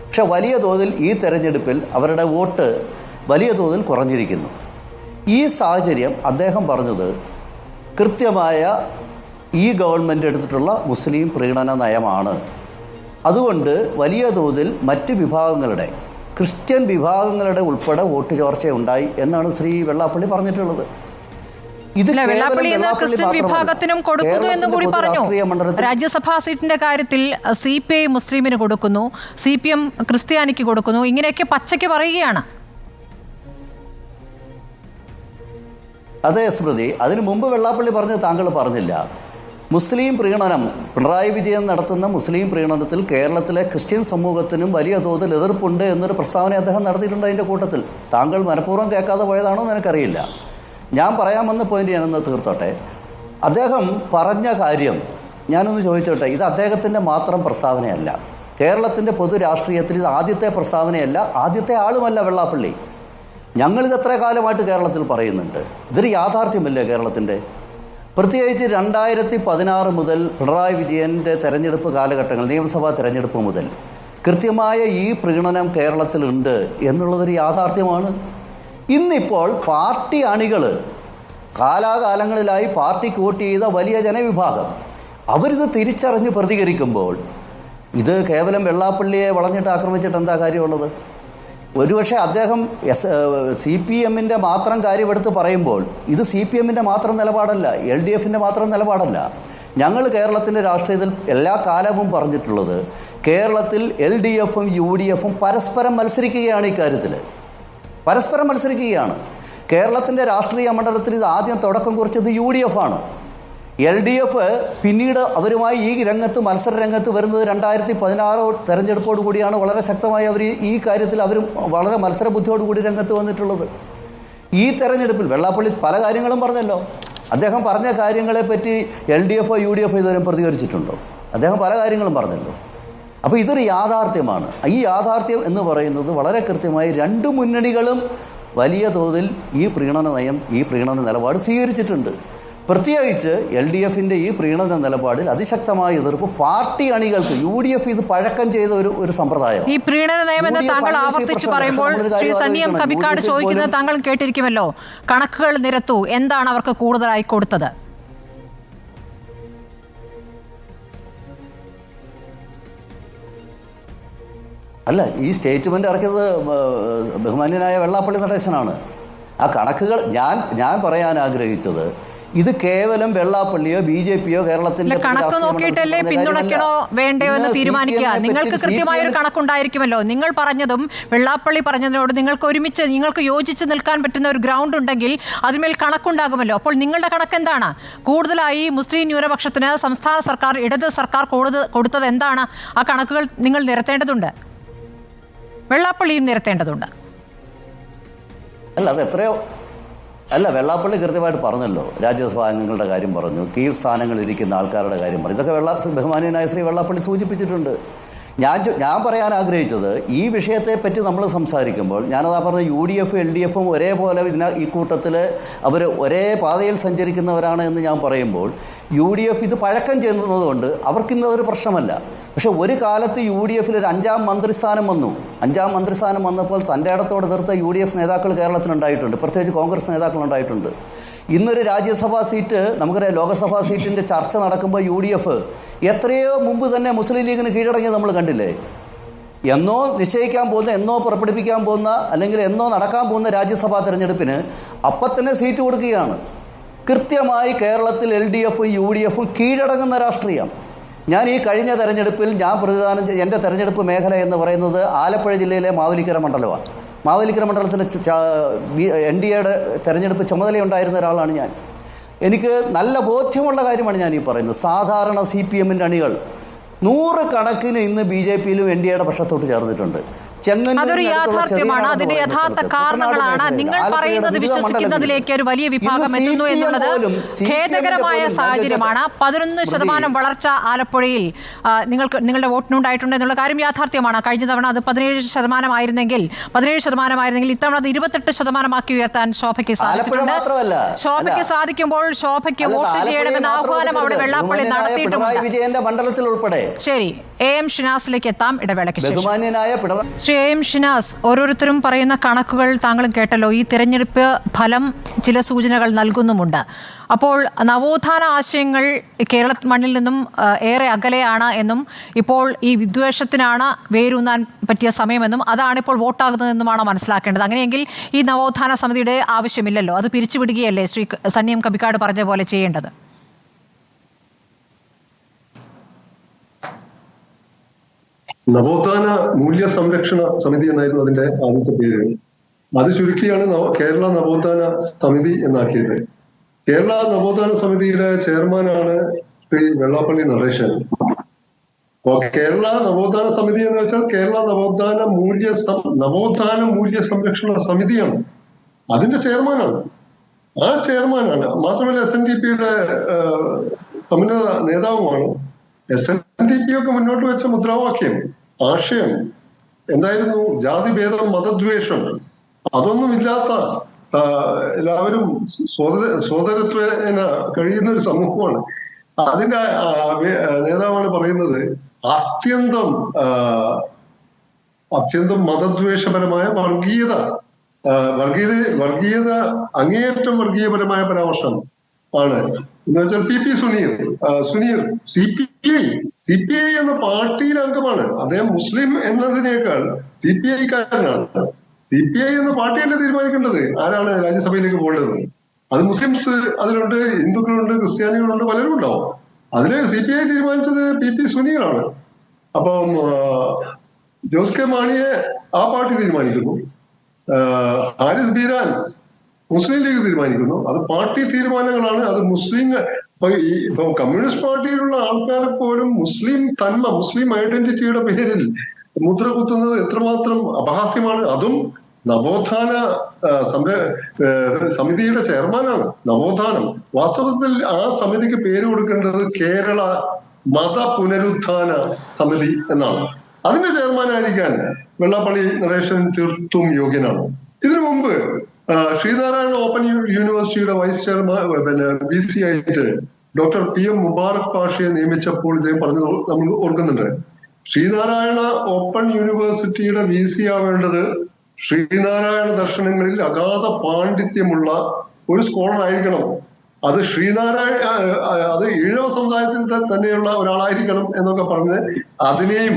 E: പക്ഷെ വലിയ തോതിൽ ഈ തെരഞ്ഞെടുപ്പിൽ അവരുടെ വോട്ട് വലിയ തോതിൽ കുറഞ്ഞിരിക്കുന്നു. ഈ സാഹചര്യം അദ്ദേഹം പറഞ്ഞത് കൃത്യമായ ഈ ഗവൺമെൻറ് എടുത്തിട്ടുള്ള മുസ്ലിം പ്രീണന നയമാണ്. അതുകൊണ്ട് വലിയ തോതിൽ മറ്റ് വിഭാഗങ്ങളുടെ, ക്രിസ്ത്യൻ വിഭാഗങ്ങളുടെ ഉൾപ്പെടെ വോട്ട് ചോർച്ചയുണ്ടായി എന്നാണ് ശ്രീ വെള്ളാപ്പള്ളി പറഞ്ഞിട്ടുള്ളത്. ഇത്
A: ക്രിസ്ത്യൻ വിഭാഗത്തിനും കൊടുക്കുന്നു എന്നും കൂടി പറഞ്ഞു. രാജ്യസഭാ സീറ്റിന്റെ കാര്യത്തിൽ CPI മുസ്ലിമിന് കൊടുക്കുന്നു, CPM ക്രിസ്ത്യാനിക്ക് കൊടുക്കുന്നു, ഇങ്ങനെയൊക്കെ പച്ചയ്ക്ക് പറയുകയാണ്.
E: അതെ സ്മൃതി, അതിനു മുമ്പ് വെള്ളാപ്പള്ളി പറഞ്ഞത് താങ്കൾ പറഞ്ഞില്ല. മുസ്ലിം പ്രീണനം, പിണറായി വിജയൻ നടത്തുന്ന മുസ്ലിം പ്രീണനത്തിൽ കേരളത്തിലെ ക്രിസ്ത്യൻ സമൂഹത്തിനും വലിയ തോതിൽ എതിർപ്പുണ്ട് എന്നൊരു പ്രസ്താവന അദ്ദേഹം നടത്തിയിട്ടുണ്ട്. അതിൻ്റെ കൂട്ടത്തിൽ താങ്കൾ മനഃപൂർവ്വം കേൾക്കാതെ പോയതാണോ എന്ന് എനിക്കറിയില്ല. ഞാൻ പറയാമെന്ന പോയിന്റ് ഞാനൊന്ന് തീർത്തോട്ടെ. അദ്ദേഹം പറഞ്ഞ കാര്യം ഞാനൊന്ന് ചോദിച്ചോട്ടെ. ഇത് അദ്ദേഹത്തിൻ്റെ മാത്രം പ്രസ്താവനയല്ല, കേരളത്തിൻ്റെ പൊതു രാഷ്ട്രീയത്തിൽ ഇത് ആദ്യത്തെ പ്രസ്താവനയല്ല, ആദ്യത്തെ ആളുമല്ല വെള്ളാപ്പള്ളി. ഞങ്ങളിത് എത്ര കാലമായിട്ട് കേരളത്തിൽ പറയുന്നുണ്ട്. ഇതൊരു യാഥാർത്ഥ്യമല്ലേ കേരളത്തിൻ്റെ? പ്രത്യേകിച്ച് 2016 മുതൽ പിണറായി വിജയൻ്റെ തെരഞ്ഞെടുപ്പ് കാലഘട്ടങ്ങൾ, നിയമസഭാ തെരഞ്ഞെടുപ്പ് മുതൽ കൃത്യമായ ഈ പ്രീണനം കേരളത്തിലുണ്ട് എന്നുള്ളതൊരു യാഥാർത്ഥ്യമാണ്. ഇന്നിപ്പോൾ പാർട്ടി അണികൾ, കാലാകാലങ്ങളിലായി പാർട്ടിക്ക് വോട്ട് ചെയ്ത വലിയ ജനവിഭാഗം, അവരിത് തിരിച്ചറിഞ്ഞ് പ്രതികരിക്കുമ്പോൾ ഇത് കേവലം വെള്ളാപ്പള്ളിയെ വളഞ്ഞിട്ട് ആക്രമിച്ചിട്ട് എന്താ കാര്യമുള്ളത്? ഒരുപക്ഷെ അദ്ദേഹം CPMൻ്റെ മാത്രം കാര്യമെടുത്ത് പറയുമ്പോൾ ഇത് CPMൻ്റെ മാത്രം നിലപാടല്ല, LDFൻ്റെ മാത്രം നിലപാടല്ല. ഞങ്ങൾ കേരളത്തിൻ്റെ രാഷ്ട്രീയത്തിൽ എല്ലാ കാലവും പറഞ്ഞിട്ടുള്ളത് കേരളത്തിൽ LDFും UDFും പരസ്പരം മത്സരിക്കുകയാണ്. ഇക്കാര്യത്തിൽ പരസ്പരം മത്സരിക്കുകയാണ്. കേരളത്തിൻ്റെ രാഷ്ട്രീയ മണ്ഡലത്തിൽ ഇത് ആദ്യം തുടക്കം കുറിച്ചത് UDF ആണ്. LDF പിന്നീട് അവരുമായി ഈ രംഗത്ത്, മത്സര രംഗത്ത് വരുന്നത് 2016 തെരഞ്ഞെടുപ്പോട് കൂടിയാണ്. വളരെ ശക്തമായി അവർ ഈ കാര്യത്തിൽ അവരും വളരെ മത്സര ബുദ്ധിയോടുകൂടി രംഗത്ത് വന്നിട്ടുള്ളത്. ഈ തെരഞ്ഞെടുപ്പിൽ വെള്ളാപ്പള്ളി പല കാര്യങ്ങളും പറഞ്ഞല്ലോ. അദ്ദേഹം പറഞ്ഞ കാര്യങ്ങളെപ്പറ്റി LDF UDF ഇതുവരെ പ്രതികരിച്ചിട്ടുണ്ടോ? അദ്ദേഹം പല കാര്യങ്ങളും പറഞ്ഞല്ലോ. അപ്പോൾ ഇതൊരു യാഥാർത്ഥ്യമാണ്. ഈ യാഥാർത്ഥ്യം എന്ന് പറയുന്നത് വളരെ കൃത്യമായി രണ്ട് മുന്നണികളും വലിയ തോതിൽ ഈ പ്രീണന നയം, ഈ പ്രീണന നിലപാട് സ്വീകരിച്ചിട്ടുണ്ട്. പ്രത്യേകിച്ച് LDFൻ്റെ ഈ പ്രീണന നിലപാടിൽ അതിശക്തമായ എതിർപ്പ് പാർട്ടി അണികൾക്ക്, UDF ഇത് പഴക്കം ചെയ്ത ഒരു സമ്പ്രദായം.
A: ഈ പ്രീണന നയം എന്ന് താങ്കൾ ആവർത്തിച്ച് പറയുമ്പോൾ ശ്രീ സണ്ണി എം കബിക്കാട് ചോദിക്കുന്നത് താങ്കൾ കേട്ടിരിക്കുമല്ലോ, കണക്കുകൾ നിരത്തു, എന്താണ് അവർക്ക് കൂടുതലായി കൊടുത്തത്?
E: അല്ല, ഈ സ്റ്റേറ്റ്മെന്റ് ഇറക്കിയത് ബഹുമാന്യനായ വെള്ളാപ്പള്ളി നടേശനാണ്. ആ കണക്കുകൾ ഞാൻ പറയാൻ ആഗ്രഹിച്ചത്, ഇത് കേവലം വെള്ളാപ്പള്ളിയോ BJPയോ കേരളത്തിന്റെ
A: കണക്ക് നോക്കിയിട്ടല്ലേ പിന്തുണയ്ക്കണോ വേണ്ടയോ എന്ന് തീരുമാനിക്കുക. നിങ്ങൾക്ക് കൃത്യമായ ഒരു കണക്കുണ്ടായിരിക്കുമല്ലോ. നിങ്ങൾ പറഞ്ഞതും വെള്ളാപ്പള്ളി പറഞ്ഞതിനോട് നിങ്ങൾക്ക് യോജിച്ച് നിൽക്കാൻ പറ്റുന്ന ഒരു ഗ്രൗണ്ട് ഉണ്ടെങ്കിൽ അതിന്മേൽ കണക്കുണ്ടാകുമല്ലോ. അപ്പോൾ നിങ്ങളുടെ കണക്ക് എന്താണ്? കൂടുതലായി മുസ്ലിം ന്യൂനപക്ഷത്തിന് സംസ്ഥാന സർക്കാർ, ഇടത് സർക്കാർ കൊടുത്തത് എന്താണ്? ആ കണക്കുകൾ നിങ്ങൾ നിരത്തേണ്ടതുണ്ട്, വെള്ളാപ്പള്ളിയും നിരത്തേണ്ടതുണ്ട്.
E: അല്ല, അത് എത്രയോ അല്ല, വെള്ളാപ്പള്ളി കൃത്യമായിട്ട് പറഞ്ഞല്ലോ. രാജ്യസഭാ അംഗങ്ങളുടെ കാര്യം പറഞ്ഞു, കീഴ് സ്ഥാനങ്ങളിൽ ഇരിക്കുന്ന ആൾക്കാരുടെ കാര്യം പറഞ്ഞു. ഇതൊക്കെ ബഹുമാന്യനായ ശ്രീ വെള്ളാപ്പള്ളി സൂചിപ്പിച്ചിട്ടുണ്ട്. ഞാൻ പറയാൻ ആഗ്രഹിച്ചത്, ഈ വിഷയത്തെപ്പറ്റി നമ്മൾ സംസാരിക്കുമ്പോൾ ഞാനതാ പറഞ്ഞത്, UDF LDFും ഒരേപോലെ ഈ കൂട്ടത്തിൽ അവർ ഒരേ പാതയിൽ സഞ്ചരിക്കുന്നവരാണ് എന്ന് ഞാൻ പറയുമ്പോൾ, UDF ഇത് പഴക്കം ചെയ്യുന്നതുകൊണ്ട് അവർക്കിന്നതൊരു പ്രശ്നമല്ല. പക്ഷെ ഒരു കാലത്ത് UDFൽ ഒരു 5ാം മന്ത്രിസ്ഥാനം വന്നു. 5ാം മന്ത്രിസ്ഥാനം വന്നപ്പോൾ തൻ്റെ ഇടത്തോട് എതിർത്ത UDF നേതാക്കൾ കേരളത്തിലുണ്ടായിട്ടുണ്ട്, പ്രത്യേകിച്ച് കോൺഗ്രസ് നേതാക്കളുണ്ടായിട്ടുണ്ട്. ഇന്നൊരു രാജ്യസഭാ സീറ്റ്, നമുക്കറിയാം ലോക്സഭാ സീറ്റിൻ്റെ ചർച്ച നടക്കുമ്പോൾ UDF എത്രയോ മുമ്പ് തന്നെ മുസ്ലിം ലീഗിന് കീഴടങ്ങിയത് നമ്മൾ കണ്ടില്ലേ? എന്നോ നിശ്ചയിക്കാൻ പോകുന്ന, എന്നോ പുറപ്പെടുപ്പിക്കാൻ പോകുന്ന, അല്ലെങ്കിൽ എന്നോ നടക്കാൻ പോകുന്ന രാജ്യസഭാ തെരഞ്ഞെടുപ്പിന് അപ്പം തന്നെ സീറ്റ് കൊടുക്കുകയാണ്. കൃത്യമായി കേരളത്തിൽ LDFും UDFും കീഴടങ്ങുന്ന രാഷ്ട്രീയം. ഞാൻ ഈ കഴിഞ്ഞ തെരഞ്ഞെടുപ്പിൽ എൻ്റെ തെരഞ്ഞെടുപ്പ് മേഖല എന്ന് പറയുന്നത് ആലപ്പുഴ ജില്ലയിലെ മാവേലിക്കര മണ്ഡലമാണ്. മാവേലിക്കര മണ്ഡലത്തിൻ്റെ NDAയുടെ തെരഞ്ഞെടുപ്പ് ചുമതലയുണ്ടായിരുന്ന ഒരാളാണ് ഞാൻ. എനിക്ക് നല്ല ബോധ്യമുള്ള കാര്യമാണ് ഞാൻ ഈ പറയുന്നത്. സാധാരണ CPMൻ്റെ അണികൾ 100 കണക്കിന് ഇന്ന് BJPയിലും NDAയുടെ പക്ഷത്തോട്ട് ചേർന്നിട്ടുണ്ട്.
A: അതൊരു യാഥാർത്ഥ്യമാണ്. അതിന്റെ യഥാർത്ഥ കാരണങ്ങളാണ് നിങ്ങൾ പറയുന്നത്. വിശ്വസിക്കുന്നതിലേക്ക് ഒരു വലിയ വിഭാഗം എത്തുന്നു എന്നുള്ളത് ഖേദകരമായ സാഹചര്യമാണ്. 11% വളർച്ച ആലപ്പുഴയിൽ നിങ്ങളുടെ വോട്ടിനുണ്ടായിട്ടുണ്ട് എന്നുള്ള കാര്യം യാഥാർത്ഥ്യമാണ്. കഴിഞ്ഞ തവണ അത് 17% ആയിരുന്നെങ്കിൽ ഇത്തവണ അത് 28% ഉയർത്താൻ ശോഭയ്ക്ക് സാധിച്ചിട്ടുണ്ട്. ശോഭയ്ക്ക് സാധിക്കുമ്പോൾ ശോഭയ്ക്ക് വോട്ട് ചെയ്യണമെന്ന ആഹ്വാനം അവിടെ വെള്ളാപ്പള്ളി നടത്തിയിട്ടുണ്ട്. ശരി, AM ഷിനാസിലേക്ക് എത്താം ഇടവേളയ്ക്ക് ശേഷം. ശ്രീ AM ഷിനാസ്, ഓരോരുത്തരും പറയുന്ന കണക്കുകൾ താങ്കളും കേട്ടല്ലോ. ഈ തിരഞ്ഞെടുപ്പ് ഫലം ചില സൂചനകൾ നൽകുന്നുമുണ്ട്. അപ്പോൾ നവോത്ഥാന ആശയങ്ങൾ കേരള മണ്ണിൽ നിന്നും ഏറെ അകലെയാണ് എന്നും ഇപ്പോൾ ഈ വിദ്വേഷത്തിനാണ് വേരൂന്നാൻ പറ്റിയ സമയമെന്നും അതാണിപ്പോൾ വോട്ടാകുന്നതെന്നുമാണ് മനസ്സിലാക്കേണ്ടത്. അങ്ങനെയെങ്കിൽ ഈ നവോത്ഥാന സമിതിയുടെ ആവശ്യമില്ലല്ലോ, അത് പിരിച്ചുവിടുകയല്ലേ ശ്രീ സണ്ണിയം കബിക്കാട് പറഞ്ഞ പോലെ ചെയ്യേണ്ടത്?
F: നവോത്ഥാന മൂല്യ സംരക്ഷണ സമിതി എന്നായിരുന്നു അതിന്റെ ആദ്യത്തെ പേര്. അത് ചുരുക്കിയാണ് കേരള നവോത്ഥാന സമിതി എന്നാക്കിയത്. കേരള നവോത്ഥാന സമിതിയുടെ ചെയർമാനാണ് ശ്രീ വെള്ളാപ്പള്ളി നടേശൻ. കേരള നവോത്ഥാന സമിതി എന്ന് വെച്ചാൽ കേരള നവോത്ഥാന മൂല്യ സംരക്ഷണ സമിതിയാണ്, അതിന്റെ ചെയർമാനാണ്. ആ ചെയർമാനാണ്. മാത്രമല്ല SNDPയുടെ സമുന്നത നേതാവുമാണ്. SNDP ഒക്കെ മുന്നോട്ട് വെച്ച മുദ്രാവാക്യം, ആശയം എന്തായിരുന്നു? ജാതിഭേദം, മതദ്വേഷം, അതൊന്നുമില്ലാത്ത എല്ലാവരും സോദരത്വേന കഴിയുന്ന ഒരു സമൂഹമാണ്. അതിന്റെ നേതാവാണ് പറയുന്നത്, അത്യന്തം മതദ്വേഷപരമായ വർഗീയത അങ്ങേയറ്റം വർഗീയപരമായ പരാമർശം ആണ് എന്ന് വെച്ചാൽ PP സുനീർ CPI എന്ന പാർട്ടിയിലെ അംഗമാണ്. അദ്ദേഹം മുസ്ലിം എന്നതിനേക്കാൾ CPI-കാരനാണ്. CPI എന്ന പാർട്ടിയല്ലേ തീരുമാനിക്കേണ്ടത് ആരാണ് രാജ്യസഭയിലേക്ക് പോകേണ്ടത്. അത് മുസ്ലിംസ് അതിലുണ്ട്, ഹിന്ദുക്കളുണ്ട്, ക്രിസ്ത്യാനികളുണ്ട്, പലരും ഉണ്ടാവും. അതില് CPI തീരുമാനിച്ചത് PP സുനീറാണ്. അപ്പം ജോസ് കെ മാണിയെ ആ പാർട്ടി തീരുമാനിക്കുന്നു. ഹാരിസ് ബീരാൻ മുസ്ലിം ലീഗ് തീരുമാനിക്കുന്നു. അത് പാർട്ടി തീരുമാനങ്ങളാണ്. അത് ഇപ്പൊ കമ്മ്യൂണിസ്റ്റ് പാർട്ടിയിലുള്ള ആൾക്കാരെ പോലും മുസ്ലിം ഐഡന്റിറ്റിയുടെ പേരിൽ മുദ്ര കുത്തുന്നത് എത്രമാത്രം അപഹാസ്യമാണ്. അതും നവോത്ഥാന സമിതിയുടെ ചെയർമാനാണ്. നവോത്ഥാനം വാസ്തവത്തിൽ ആ സമിതിക്ക് പേര് കൊടുക്കേണ്ടത് കേരള മത പുനരുത്ഥാന സമിതി എന്നാണ്. അതിന്റെ ചെയർമാനായിരിക്കാൻ വെള്ളാപ്പള്ളി നടേശൻ തീർത്തും യോഗ്യനാണ്. ഇതിനു മുമ്പ് ശ്രീനാരായണ ഓപ്പൺ യൂണിവേഴ്സിറ്റിയുടെ വൈസ് ചെയർമാൻ VC ആയിട്ട് ഡോക്ടർ PM മുബാറക് പാഷയെ നിയമിച്ചപ്പോൾ ഇദ്ദേഹം പറഞ്ഞത് നമ്മൾ ഓർക്കുന്നുണ്ട്. ശ്രീനാരായണ ഓപ്പൺ യൂണിവേഴ്സിറ്റിയുടെ VC ആവേണ്ടത് ശ്രീനാരായണ ദർശനങ്ങളിൽ അഗാധ പാണ്ഡിത്യമുള്ള ഒരു സ്കോളർ ആയിരിക്കണം. അത് അത് ഈഴവ സമുദായത്തിൽ തന്നെയുള്ള ഒരാളായിരിക്കണം എന്നൊക്കെ പറഞ്ഞ് അതിനെയും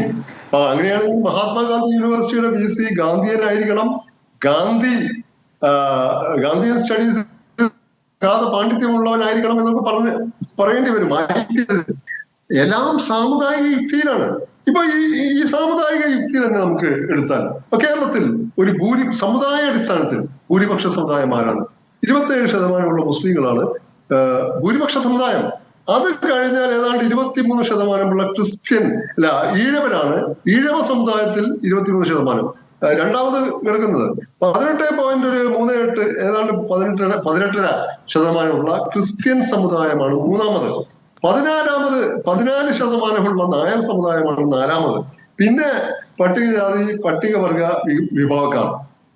F: അങ്ങനെയാണെങ്കിൽ മഹാത്മാഗാന്ധി യൂണിവേഴ്സിറ്റിയുടെ VC ഗാന്ധിയനായിരിക്കണം, ഗാന്ധിയൻ സ്റ്റഡീസ് പാണ്ഡിത്യമുള്ളവനായിരിക്കണം എന്നൊക്കെ പറയേണ്ടി വരും. എല്ലാം സാമുദായിക യുക്തിയിലാണ്. ഇപ്പൊ ഈ സാമുദായിക യുക്തി തന്നെ നമുക്ക് എടുത്താൽ ഇപ്പൊ കേരളത്തിൽ ഒരു സമുദായ അടിസ്ഥാനത്തിൽ ഭൂരിപക്ഷ സമുദായമാരാണ്. 27% മുസ്ലിങ്ങളാണ് ഭൂരിപക്ഷ സമുദായം. അത് കഴിഞ്ഞാൽ ഏതാണ്ട് 23% ക്രിസ്ത്യൻ ഈഴവരാണ്. ഈഴവ സമുദായത്തിൽ 23%. രണ്ടാമത് കിടക്കുന്നത് 18.38 ഏതാണ്ട് 18.5% ക്രിസ്ത്യൻ സമുദായമാണ് മൂന്നാമത്. 14% നായർ സമുദായമാണ് നാലാമത്. പിന്നെ പട്ടികജാതി പട്ടികവർഗ വിഭാഗക്കാർ.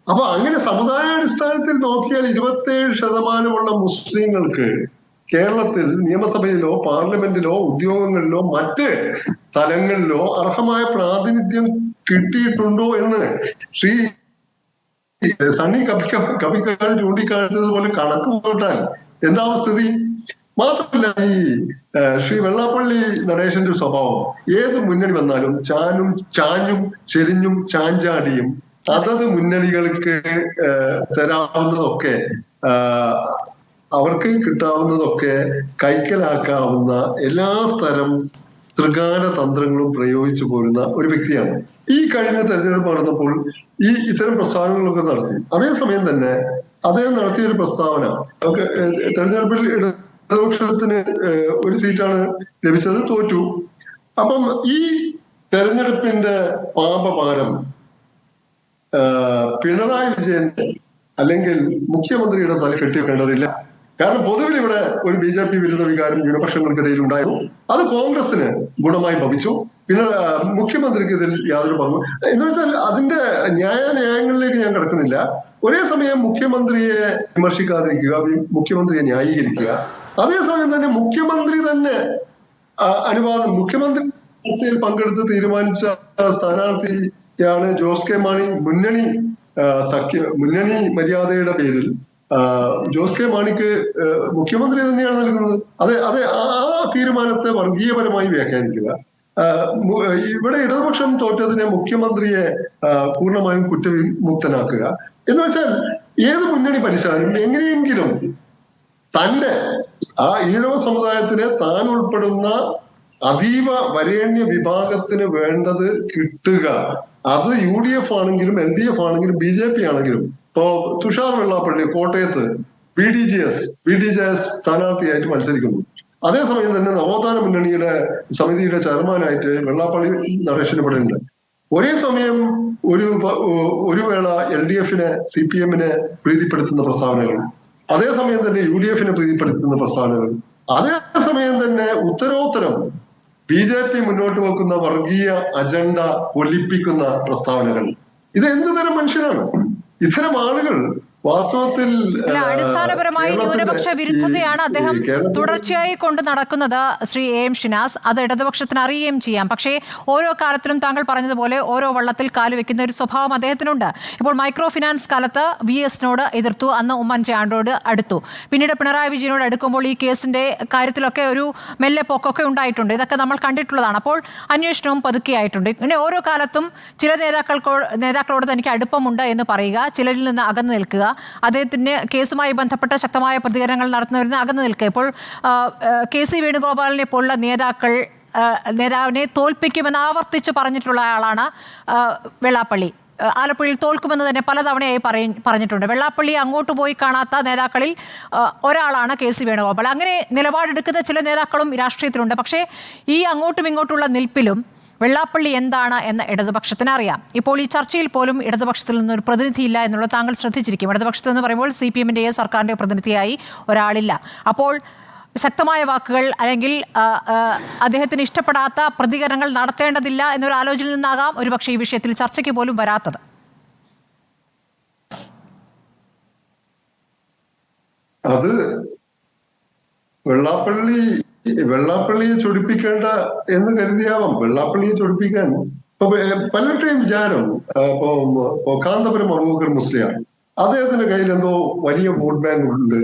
F: അപ്പൊ അങ്ങനെ സമുദായാടിസ്ഥാനത്തിൽ നോക്കിയാൽ 27% മുസ്ലിങ്ങൾക്ക് കേരളത്തിൽ നിയമസഭയിലോ പാർലമെന്റിലോ ഉദ്യോഗങ്ങളിലോ മറ്റ് തലങ്ങളിലോ അർഹമായ പ്രാതിനിധ്യം കിട്ടിയിട്ടുണ്ടോ എന്ന് ശ്രീ സണ്ണി കവിക്കാട് ചൂണ്ടിക്കാണിച്ചതുപോലെ കണക്ക് പോട്ടാൽ എന്താവും സ്ഥിതി? മാത്രമല്ല ഈ ശ്രീ വെള്ളാപ്പള്ളി നടേശന്റെ സ്വഭാവം ഏത് മുന്നണി വന്നാലും ചാഞ്ഞും ചെരിഞ്ഞും ചാഞ്ചാടിയും അതത് മുന്നണികൾക്ക് തരാവുന്നതൊക്കെ അവർക്ക് കിട്ടാവുന്നതൊക്കെ കൈക്കലാക്കാവുന്ന എല്ലാ തരം ത്രികാല തന്ത്രങ്ങളും പ്രയോഗിച്ചു പോരുന്ന ഒരു വ്യക്തിയാണ്. ഈ കഴിഞ്ഞ തെരഞ്ഞെടുപ്പ് നടന്നപ്പോൾ ഇത്തരം പ്രസ്താവനകളൊക്കെ നടത്തി. അതേസമയം തന്നെ അദ്ദേഹം നടത്തിയ ഒരു പ്രസ്താവന തെരഞ്ഞെടുപ്പിൽ ഇടതുപക്ഷത്തിന് 1 സീറ്റാണ് ലഭിച്ചത്, തോറ്റു. അപ്പം ഈ തെരഞ്ഞെടുപ്പിന്റെ പാപഭാരം പിണറായി വിജയന്റെ അല്ലെങ്കിൽ മുഖ്യമന്ത്രിയുടെ തല കെട്ടിവെക്കേണ്ടതില്ല. കാരണം പൊതുവിൽ ഇവിടെ ഒരു BJP വിരുദ്ധ വികാരം ന്യൂനപക്ഷങ്ങൾക്കിടയിൽ ഉണ്ടായിരുന്നു. അത് കോൺഗ്രസിന് ഗുണമായി ഭവിച്ചു. പിന്നെ മുഖ്യമന്ത്രിക്ക് ഇതിൽ യാതൊരു പങ്കും എന്ന് വെച്ചാൽ അതിന്റെ ന്യായങ്ങളിലേക്ക് ഞാൻ കിടക്കുന്നില്ല. ഒരേ സമയം മുഖ്യമന്ത്രിയെ വിമർശിക്കാതിരിക്കുക, മുഖ്യമന്ത്രിയെ ന്യായീകരിക്കുക, അതേസമയം തന്നെ മുഖ്യമന്ത്രി തന്നെ മുഖ്യമന്ത്രി ചർച്ചയിൽ പങ്കെടുത്ത് തീരുമാനിച്ച സ്ഥാനാർത്ഥിയാണ് ജോസ് കെ മാണി. മുന്നണി മര്യാദയുടെ പേരിൽ ജോസ് കെ മാണിക്ക് മുഖ്യമന്ത്രി തന്നെയാണ് നൽകുന്നത്. അതെ ആ തീരുമാനത്തെ വർഗീയപരമായി വ്യാഖ്യാനിക്കുക. ഇവിടെ ഇടതുപക്ഷം തോറ്റതിനെ മുഖ്യമന്ത്രിയെ പൂർണ്ണമായും കുറ്റവിമുക്തനാക്കുക എന്ന് വെച്ചാൽ ഏത് മുന്നണി ഭരിച്ചാലും എങ്ങനെയെങ്കിലും തന്റെ ആ ഈഴവ സമുദായത്തിനെ താൻ ഉൾപ്പെടുന്ന അതീവ വരേണ്യ വിഭാഗത്തിന് വേണ്ടത് കിട്ടുക. അത് UDF ആണെങ്കിലും LDF ആണെങ്കിലും BJP ആണെങ്കിലും. ഇപ്പോ തുഷാർ വെള്ളാപ്പള്ളി കോട്ടയത്ത് BDJS സ്ഥാനാർത്ഥിയായിട്ട് മത്സരിക്കുന്നു. അതേസമയം തന്നെ നവോത്ഥാന മുന്നണിയുടെ സമിതിയുടെ ചെയർമാനായിട്ട് വെള്ളാപ്പള്ളി നടേശന് ഇവിടെ ഉണ്ട്. ഒരേ സമയം ഒരു വേള LDFനെ CPM-നെ പ്രീതിപ്പെടുത്തുന്ന പ്രസ്താവനകൾ, അതേസമയം തന്നെ UDF-നെ പ്രീതിപ്പെടുത്തുന്ന പ്രസ്താവനകൾ, അതേസമയം തന്നെ ഉത്തരോത്തരം BJP മുന്നോട്ട് വെക്കുന്ന വർഗീയ അജണ്ട പൊലിപ്പിക്കുന്ന പ്രസ്താവനകൾ. ഇത് എന്ത് തരം മനുഷ്യരാണ്? ഇത്തരം ആളുകൾ വാസ്തവത്തിൽ
A: അടിസ്ഥാനപരമായി ന്യൂനപക്ഷ വിരുദ്ധതയാണ് അദ്ദേഹം തുടർച്ചയായി കൊണ്ട് നടക്കുന്നത്. ശ്രീ AM ഷിനാസ്, അത് ഇടതുപക്ഷത്തിന് അറിയുകയും ചെയ്യാം. പക്ഷേ ഓരോ കാലത്തിലും താങ്കൾ പറഞ്ഞതുപോലെ ഓരോ വള്ളത്തിൽ കാലുവെക്കുന്ന ഒരു സ്വഭാവം അദ്ദേഹത്തിനുണ്ട്. ഇപ്പോൾ മൈക്രോ ഫിനാൻസ് കാലത്ത് VS-നോട് എതിർത്തു, അന്ന് ഉമ്മൻചാണ്ടിയോട് അടുത്തു. പിന്നീട് പിണറായി വിജയനോട് അടുക്കുമ്പോൾ ഈ കേസിന്റെ കാര്യത്തിലൊക്കെ ഒരു മെല്ലെ പോക്കൊക്കെ ഉണ്ടായിട്ടുണ്ട്. ഇതൊക്കെ നമ്മൾ കണ്ടിട്ടുള്ളതാണ്. അപ്പോൾ അന്വേഷണവും പതുക്കെയായിട്ടുണ്ട്. ഇങ്ങനെ ഓരോ കാലത്തും ചില നേതാക്കളോട് തനിക്ക് അടുപ്പമുണ്ട് എന്ന് പറയുക, ചിലരിൽ നിന്ന് അകന്നു നിൽക്കുക, അദ്ദേഹത്തിന് കേസുമായി ബന്ധപ്പെട്ട ശക്തമായ പ്രതികരണങ്ങൾ നടത്തുന്നവരിൽ അകന്നു നിൽക്കുക. ഇപ്പോൾ KC വേണുഗോപാലിനെ പോലുള്ള നേതാവിനെ തോൽപ്പിക്കുമെന്ന് ആവർത്തിച്ച് പറഞ്ഞിട്ടുള്ള ആളാണ് വെള്ളാപ്പള്ളി. ആലപ്പുഴയിൽ തോൽക്കുമെന്ന് തന്നെ പലതവണയായി പറഞ്ഞിട്ടുണ്ട്. വെള്ളാപ്പള്ളി അങ്ങോട്ട് പോയി കാണാത്ത നേതാക്കളിൽ ഒരാളാണ് KC വേണുഗോപാൽ. അങ്ങനെ നിലപാടെടുക്കുന്ന ചില നേതാക്കളും രാഷ്ട്രീയത്തിലുണ്ട്. പക്ഷേ ഈ അങ്ങോട്ടും ഇങ്ങോട്ടുള്ള നിൽപ്പിലും വെള്ളാപ്പള്ളി എന്താണ് എന്ന് ഇടതുപക്ഷത്തിന് അറിയാം. ഇപ്പോൾ ഈ ചർച്ചയിൽ പോലും ഇടതുപക്ഷത്തിൽ നിന്നൊരു പ്രതിനിധിയില്ല എന്നുള്ളത് താങ്കൾ ശ്രദ്ധിച്ചിരിക്കും. ഇടതുപക്ഷത്ത് എന്ന് പറയുമ്പോൾ CPM-ൻ്റെയോ സർക്കാരിൻ്റെയോ പ്രതിനിധിയായി ഒരാളില്ല. അപ്പോൾ ശക്തമായ വാക്കുകൾ അല്ലെങ്കിൽ അദ്ദേഹത്തിന് ഇഷ്ടപ്പെടാത്ത പ്രതികരണങ്ങൾ നടത്തേണ്ടതില്ല എന്നൊരു ആലോചനയിൽ നിന്നാകാം ഒരുപക്ഷെ ഈ വിഷയത്തിൽ ചർച്ചയ്ക്ക് പോലും വരാത്തത്.
F: അത് വെള്ളാപ്പള്ളിയെ ചൊടിപ്പിക്കേണ്ട എന്ന് കരുതിയാവാം. വെള്ളാപ്പള്ളിയെ ചൊടിപ്പിക്കാൻ പലരുടെയും വിചാരം കാന്തപുരം അബൂബക്കർ മുസ്ലിയാർ, അദ്ദേഹത്തിന്റെ കയ്യിൽ എന്തോ വലിയ വോട്ട് ബാങ്ക് ഉണ്ട്,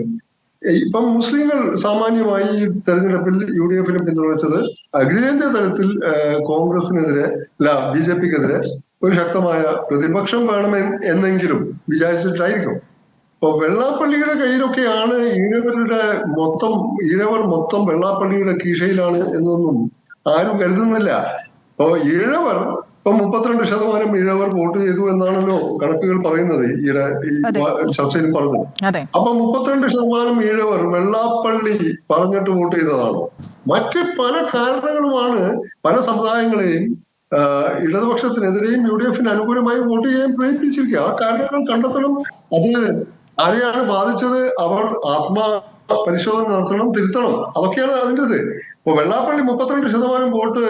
F: ഇപ്പം മുസ്ലിങ്ങൾ സാമാന്യമായി ഈ തെരഞ്ഞെടുപ്പിൽ UDF പിന്തുണച്ചത് അഖിലേന്ത്യാ തലത്തിൽ കോൺഗ്രസിനെതിരെ അല്ല BJPക്കെതിരെ ഒരു ശക്തമായ പ്രതിപക്ഷം വേണം എന്നെങ്കിലും വിചാരിച്ചിട്ടായിരിക്കും. അപ്പൊ വെള്ളാപ്പള്ളിയുടെ കയ്യിലൊക്കെയാണ് ഈഴവർ മൊത്തം വെള്ളാപ്പള്ളിയുടെ കീശയിലാണ് എന്നൊന്നും ആരും കരുതുന്നില്ല. അപ്പൊ ഈഴവർ ഇപ്പൊ 32% ഈഴവർ വോട്ട് ചെയ്തു എന്നാണല്ലോ കണക്കുകൾ പറയുന്നത്, ഈയിടെ ഈ ചർച്ചയിൽ പറഞ്ഞു. അപ്പൊ 32% ഈഴവർ വെള്ളാപ്പള്ളി പറഞ്ഞിട്ട് വോട്ട് ചെയ്തതാണോ? മറ്റ് പല കാരണങ്ങളുമാണ് പല സമുദായങ്ങളെയും ഇടതുപക്ഷത്തിനെതിരെയും UDF അനുകൂലമായി വോട്ട് ചെയ്യാൻ പ്രേരിപ്പിച്ചിരിക്കുക. ആ കാരണങ്ങൾ കണ്ടെത്തണം. അത് ആരെയാണ് ബാധിച്ചത്, അവർ പരിശോധന നടത്തണം, തിരുത്തണം. അതൊക്കെയാണ് അതിൻ്റെത്. ഇപ്പൊ വെള്ളാപ്പള്ളി 32% വോട്ട്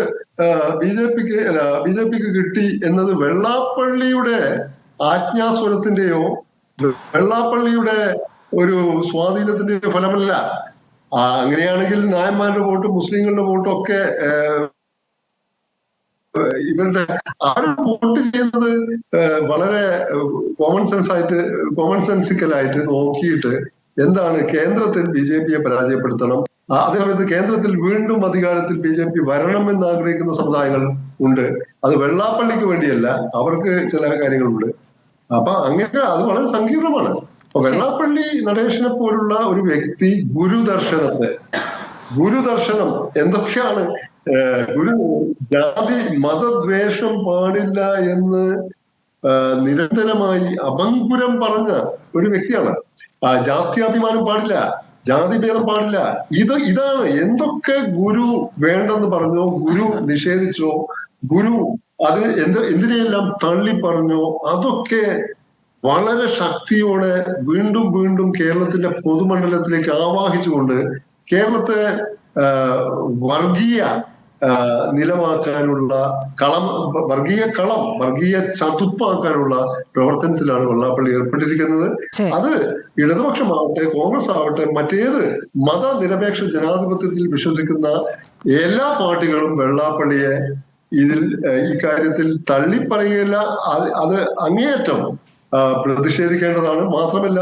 F: BJPക്ക് കിട്ടി എന്നത് വെള്ളാപ്പള്ളിയുടെ ആജ്ഞാസ്വരത്തിന്റെയോ വെള്ളാപ്പള്ളിയുടെ ഒരു സ്വാധീനത്തിന്റെയോ ഫലമല്ല. അങ്ങനെയാണെങ്കിൽ നായന്മാരുടെ വോട്ടും മുസ്ലിങ്ങളുടെ വോട്ടും ഒക്കെ ഇവരുടെ ആരും വോട്ട് ചെയ്യുന്നത് വളരെ കോമൺ സെൻസിക്കലായിട്ട് നോക്കിയിട്ട് എന്താണ് കേന്ദ്രത്തിൽ BJPയെ പരാജയപ്പെടുത്തണം, അതേസമയത്ത് കേന്ദ്രത്തിൽ വീണ്ടും അധികാരത്തിൽ BJP വരണമെന്ന് ആഗ്രഹിക്കുന്ന സമുദായങ്ങൾ ഉണ്ട്. അത് വെള്ളാപ്പള്ളിക്ക് വേണ്ടിയല്ല, അവർക്ക് ചില കാര്യങ്ങളുണ്ട്. അപ്പൊ അങ്ങനെ അത് വളരെ സങ്കീർണമാണ്. അപ്പൊ വെള്ളാപ്പള്ളി നടേശനെ പോലുള്ള ഒരു വ്യക്തി ഗുരുദർശനം എന്തൊക്കെയാണ്, ജാതി മതദ്വേഷം പാടില്ല എന്ന് നിരന്തരമായി അപങ്കുരം പറഞ്ഞ ഒരു വ്യക്തിയാണ്. ജാത്യാഭിമാനം പാടില്ല, ജാതിഭേദം പാടില്ല. ഇതാണ് എന്തൊക്കെ ഗുരു വേണ്ടെന്ന് പറഞ്ഞോ, ഗുരു നിഷേധിച്ചോ, ഗുരു അത് എന്തിനെല്ലാം തള്ളി പറഞ്ഞോ, അതൊക്കെ വളരെ ശക്തിയോടെ വീണ്ടും വീണ്ടും കേരളത്തിന്റെ പൊതുമണ്ഡലത്തിലേക്ക് ആവാഹിച്ചുകൊണ്ട് കേരളത്തെ വർഗീയ നിലമാക്കാനുള്ള വർഗീയ ചതുപ്പാക്കാനുള്ള പ്രവർത്തനത്തിലാണ് വെള്ളാപ്പള്ളി ഏർപ്പെട്ടിരിക്കുന്നത്. അത് ഇടതുപക്ഷമാവട്ടെ കോൺഗ്രസ് ആവട്ടെ മറ്റേത് മതനിരപേക്ഷ ജനാധിപത്യത്തിൽ വിശ്വസിക്കുന്ന എല്ലാ പാർട്ടികളും വെള്ളാപ്പള്ളിയെ ഇക്കാര്യത്തിൽ തള്ളിപ്പറയുകയില്ല. അത് അങ്ങേയറ്റം പ്രതിഷേധിക്കേണ്ടതാണ്. മാത്രമല്ല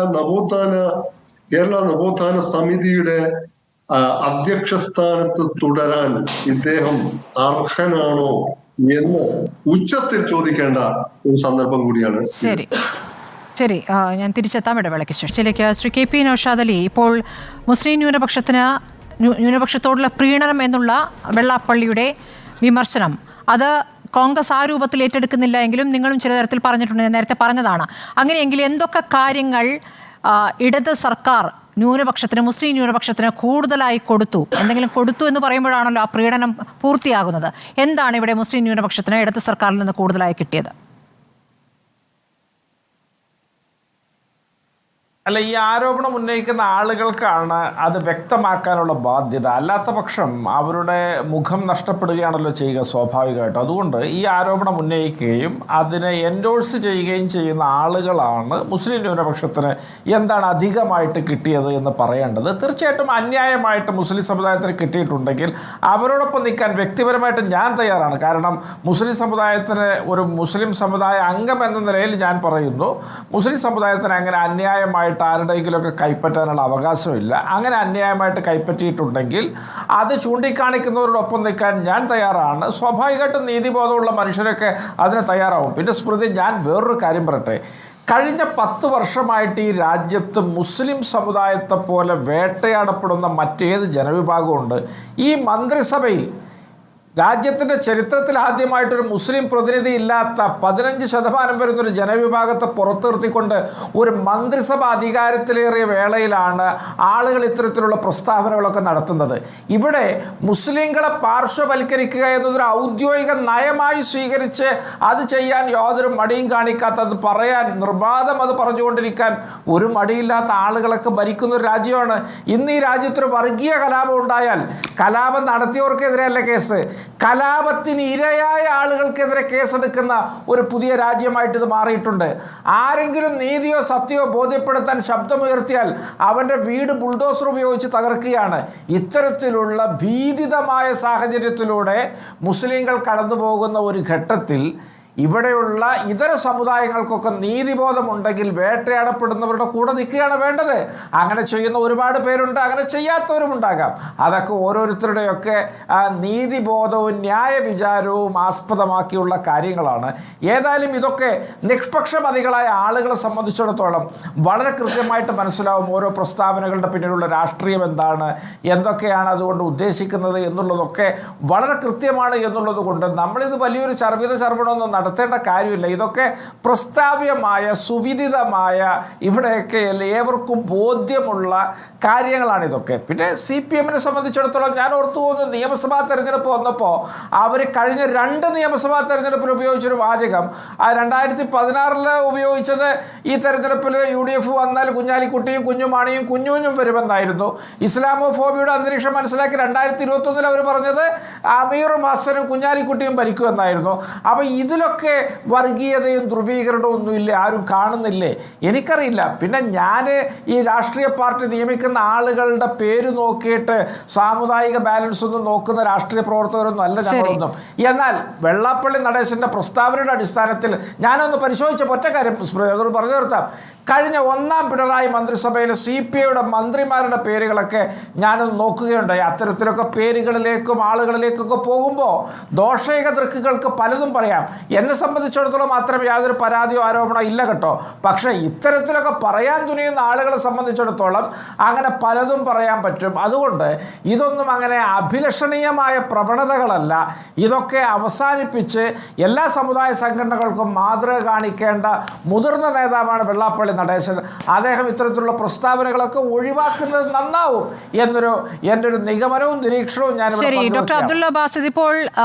F: കേരള നവോത്ഥാന സമിതിയുടെ അധ്യക്ഷ സ്ഥാനത്ത് തുടരാൻ ഇദ്ദേഹം അർഹനാണോ എന്ന് ഉച്ചത്തിൽ ചോദിക്കേണ്ട ഒരു സന്ദർഭം കൂടിയാണ്.
A: ശരി, ഞാൻ തിരിച്ചെത്താം ഇടവേളയ്ക്ക് ശേഷത്തിലേക്ക്. ശ്രീ KP നൗഷാദ് അലി, ഇപ്പോൾ മുസ്ലിം ന്യൂനപക്ഷത്തോടുള്ള പ്രീണനം എന്നുള്ള വെള്ളാപ്പള്ളിയുടെ വിമർശനം, അത് കോൺഗ്രസ് ആ രൂപത്തിൽ ഏറ്റെടുക്കുന്നില്ല എങ്കിലും നിങ്ങളും ചില തരത്തിൽ പറഞ്ഞിട്ടുണ്ട്, ഞാൻ നേരത്തെ പറഞ്ഞതാണ്. അങ്ങനെയെങ്കിൽ എന്തൊക്കെ കാര്യങ്ങൾ ഇടത് സർക്കാർ മുസ്ലിം ന്യൂനപക്ഷത്തിന് കൂടുതലായി എന്തെങ്കിലും കൊടുത്തു എന്ന് പറയുമ്പോഴാണല്ലോ ആ പ്രീണനം പൂർത്തിയാകുന്നത്. എന്താണ് ഇവിടെ മുസ്ലിം ന്യൂനപക്ഷത്തിന് ഇടത് സർക്കാരിൽ നിന്ന് കൂടുതലായി കിട്ടിയത്?
C: അല്ല, ഈ ആരോപണം ഉന്നയിക്കുന്ന ആളുകൾക്കാണ് അത് വ്യക്തമാക്കാനുള്ള ബാധ്യത. അല്ലാത്ത പക്ഷം അവരുടെ മുഖം നഷ്ടപ്പെടുകയാണല്ലോ ചെയ്യുക സ്വാഭാവികമായിട്ടും. അതുകൊണ്ട് ഈ ആരോപണം ഉന്നയിക്കുകയും അതിനെ എൻഡോഴ്സ് ചെയ്യുകയും ചെയ്യുന്ന ആളുകളാണ് മുസ്ലിം ന്യൂനപക്ഷത്തിന് എന്താണ് അധികമായിട്ട് കിട്ടിയത് എന്ന് പറയേണ്ടത്. തീർച്ചയായിട്ടും അന്യായമായിട്ട് മുസ്ലിം സമുദായത്തിന് കിട്ടിയിട്ടുണ്ടെങ്കിൽ അവരോടൊപ്പം നിൽക്കാൻ വ്യക്തിപരമായിട്ട് ഞാൻ തയ്യാറാണ്. കാരണം മുസ്ലിം സമുദായത്തിന് ഒരു മുസ്ലിം സമുദായ അംഗം എന്ന നിലയിൽ ഞാൻ പറയുന്നു, മുസ്ലിം സമുദായത്തിന് അങ്ങനെ അന്യായമായിട്ട് ആരുടെയെങ്കിലുമൊക്കെ കൈപ്പറ്റാനുള്ള അവകാശമില്ല. അങ്ങനെ അന്യായമായിട്ട് കൈപ്പറ്റിയിട്ടുണ്ടെങ്കിൽ അത് ചൂണ്ടിക്കാണിക്കുന്നവരോടൊപ്പം നിൽക്കാൻ ഞാൻ തയ്യാറാണ്. സ്വാഭാവികമായിട്ടും നീതിബോധമുള്ള മനുഷ്യരൊക്കെ അതിന് തയ്യാറാവും. പിന്നെ സ്മൃതി, ഞാൻ വേറൊരു കാര്യം പറയട്ടെ. കഴിഞ്ഞ 10 വർഷമായിട്ട് ഈ രാജ്യത്ത് മുസ്ലിം സമുദായത്തെ പോലെ വേട്ടയാടപ്പെടുന്ന മറ്റേത് ജനവിഭാഗമുണ്ട്? ഈ മന്ത്രിസഭയിൽ രാജ്യത്തിൻ്റെ ചരിത്രത്തിൽ ആദ്യമായിട്ടൊരു മുസ്ലിം പ്രതിനിധി ഇല്ലാത്ത 15% വരുന്നൊരു ജനവിഭാഗത്തെ പുറത്തു നിർത്തിക്കൊണ്ട് ഒരു മന്ത്രിസഭ അധികാരത്തിലേറിയ വേളയിലാണ് ആളുകൾ ഇത്തരത്തിലുള്ള പ്രസ്താവനകളൊക്കെ നടത്തുന്നത്. ഇവിടെ മുസ്ലിങ്ങളെ പാർശ്വവൽക്കരിക്കുക എന്നതൊരു ഔദ്യോഗിക നയമായി സ്വീകരിച്ച് അത് ചെയ്യാൻ യാതൊരു മടിയും കാണിക്കാത്തത് പറയാൻ നിർബാധം അത് പറഞ്ഞുകൊണ്ടിരിക്കാൻ ഒരു മടിയില്ലാത്ത ആളുകളൊക്കെ ഭരിക്കുന്ന ഒരു രാജ്യമാണ്. ഇന്ന് ഈ രാജ്യത്തൊരു വർഗീയ കലാപം ഉണ്ടായാൽ കലാപം നടത്തിയവർക്കെതിരെയല്ല കേസ്, കലാപത്തിന് ഇരയായ ആളുകൾക്കെതിരെ കേസെടുക്കുന്ന ഒരു പുതിയ രാജ്യമായിട്ട് ഇത് മാറിയിട്ടുണ്ട്. ആരെങ്കിലും നീതിയോ സത്യമോ ബോധ്യപ്പെടുത്താൻ ശബ്ദമുയർത്തിയാൽ അവൻ്റെ വീട് ബുൾഡോസർ ഉപയോഗിച്ച് തകർക്കുകയാണ്. ഇത്തരത്തിലുള്ള ഭീതിതമായ സാഹചര്യത്തിലൂടെ മുസ്ലിങ്ങൾ കടന്നു പോകുന്ന ഒരു ഘട്ടത്തിൽ ഇവിടെയുള്ള ഇതര സമുദായങ്ങൾക്കൊക്കെ നീതിബോധമുണ്ടെങ്കിൽ വേട്ടയാടപ്പെടുന്നവരുടെ കൂടെ നിൽക്കുകയാണ് വേണ്ടത്. അങ്ങനെ ചെയ്യുന്ന ഒരുപാട് പേരുണ്ട്, അങ്ങനെ ചെയ്യാത്തവരും ഉണ്ടാകാം. അതൊക്കെ ഓരോരുത്തരുടെയൊക്കെ നീതിബോധവും ന്യായ വിചാരവും ആസ്പദമാക്കിയുള്ള കാര്യങ്ങളാണ്. ഏതായാലും ഇതൊക്കെ നിഷ്പക്ഷമതികളായ ആളുകളെ സംബന്ധിച്ചിടത്തോളം വളരെ കൃത്യമായിട്ട് മനസ്സിലാവും ഓരോ പ്രസ്താവനകളുടെ പിന്നിലുള്ള രാഷ്ട്രീയം എന്താണ്, എന്തൊക്കെയാണ് അതുകൊണ്ട് ഉദ്ദേശിക്കുന്നത് എന്നുള്ളതൊക്കെ വളരെ കൃത്യമാണ് എന്നുള്ളത് കൊണ്ട് നമ്മളിത് വലിയൊരു ചർവണമൊന്നും നടത്തേണ്ട കാര്യമില്ല. ഇതൊക്കെ പ്രസ്താവ്യമായ സുവിദിതമായ ഇവിടെയൊക്കെ ഏവർക്കും ബോധ്യമുള്ള കാര്യങ്ങളാണ് ഇതൊക്കെ. പിന്നെ CPM-നെ സംബന്ധിച്ചിടത്തോളം ഞാൻ ഓർത്തു പോകുന്നു, നിയമസഭാ തെരഞ്ഞെടുപ്പ് വന്നപ്പോൾ അവർ കഴിഞ്ഞ 2 നിയമസഭാ തെരഞ്ഞെടുപ്പിൽ ഉപയോഗിച്ചൊരു വാചകം 2016 ഉപയോഗിച്ചത് ഈ തെരഞ്ഞെടുപ്പിൽ UDF വന്നാൽ കുഞ്ഞാലിക്കുട്ടിയും കുഞ്ഞുമാണിയും കുഞ്ഞുഞ്ഞും വരുമെന്നായിരുന്നു. ഇസ്ലാമോഫോബിയുടെ അന്തരീക്ഷം മനസ്സിലാക്കി 2021 അവർ പറഞ്ഞത് അമീറും ഹസനും കുഞ്ഞാലിക്കുട്ടിയും ഭരിക്കുമെന്നായിരുന്നു. അപ്പോൾ ഇതിലൊക്കെ വർഗീയതയും ധ്രുവീകരണവും ഒന്നുമില്ല, ആരും കാണുന്നില്ലേ? എനിക്കറിയില്ല. പിന്നെ ഞാൻ ഈ രാഷ്ട്രീയ പാർട്ടി നിയമിക്കുന്ന ആളുകളുടെ പേര് നോക്കിയിട്ട് സാമുദായിക ബാലൻസ് ഒന്നും നോക്കുന്ന രാഷ്ട്രീയ പ്രവർത്തകരൊന്നും അല്ല ഞങ്ങളൊന്നും. എന്നാൽ വെള്ളാപ്പള്ളി നടേശൻ്റെ പ്രസ്താവനയുടെ അടിസ്ഥാനത്തിൽ ഞാനൊന്ന് പരിശോധിച്ച ഒറ്റ കാര്യം അതോട് പറഞ്ഞു നിർത്താം. കഴിഞ്ഞ 1ാം പിണറായി മന്ത്രിസഭയിലെ CPI-യുടെ മന്ത്രിമാരുടെ പേരുകളൊക്കെ ഞാനൊന്ന് നോക്കുകയുണ്ടായി. അത്തരത്തിലൊക്കെ പേരുകളിലേക്കും ആളുകളിലേക്കൊക്കെ പോകുമ്പോൾ ദോഷൈക ദൃക്കുകൾക്ക് പലതും പറയാം. എന്നെ സംബന്ധിച്ചിടത്തോളം മാത്രം യാതൊരു പരാതിയോ ആരോപണമോ ഇല്ല കേട്ടോ. പക്ഷേ ഇത്തരത്തിലൊക്കെ പറയാൻ തുനിയുന്ന ആളുകളെ സംബന്ധിച്ചിടത്തോളം അങ്ങനെ പലതും പറയാൻ പറ്റും. അതുകൊണ്ട് ഇതൊന്നും അങ്ങനെ അഭിലഷണീയമായ പ്രവണതകളല്ല. ഇതൊക്കെ അവസാനിപ്പിച്ച് എല്ലാ സമുദായ സംഘടനകൾക്കും മാതൃക കാണിക്കേണ്ട മുതിർന്ന നേതാവാണ് വെള്ളാപ്പള്ളി നടേശൻ. അദ്ദേഹം ഇത്തരത്തിലുള്ള പ്രസ്താവനകളൊക്കെ ഒഴിവാക്കുന്നത് നന്നാവും എന്നൊരു എൻ്റെ ഒരു നിഗമനവും നിരീക്ഷണവും ഞാൻ.
A: ശരി, ഡോക്ടർ അബ്ദുള്ള ബാസിദ്, ഇപ്പോൾ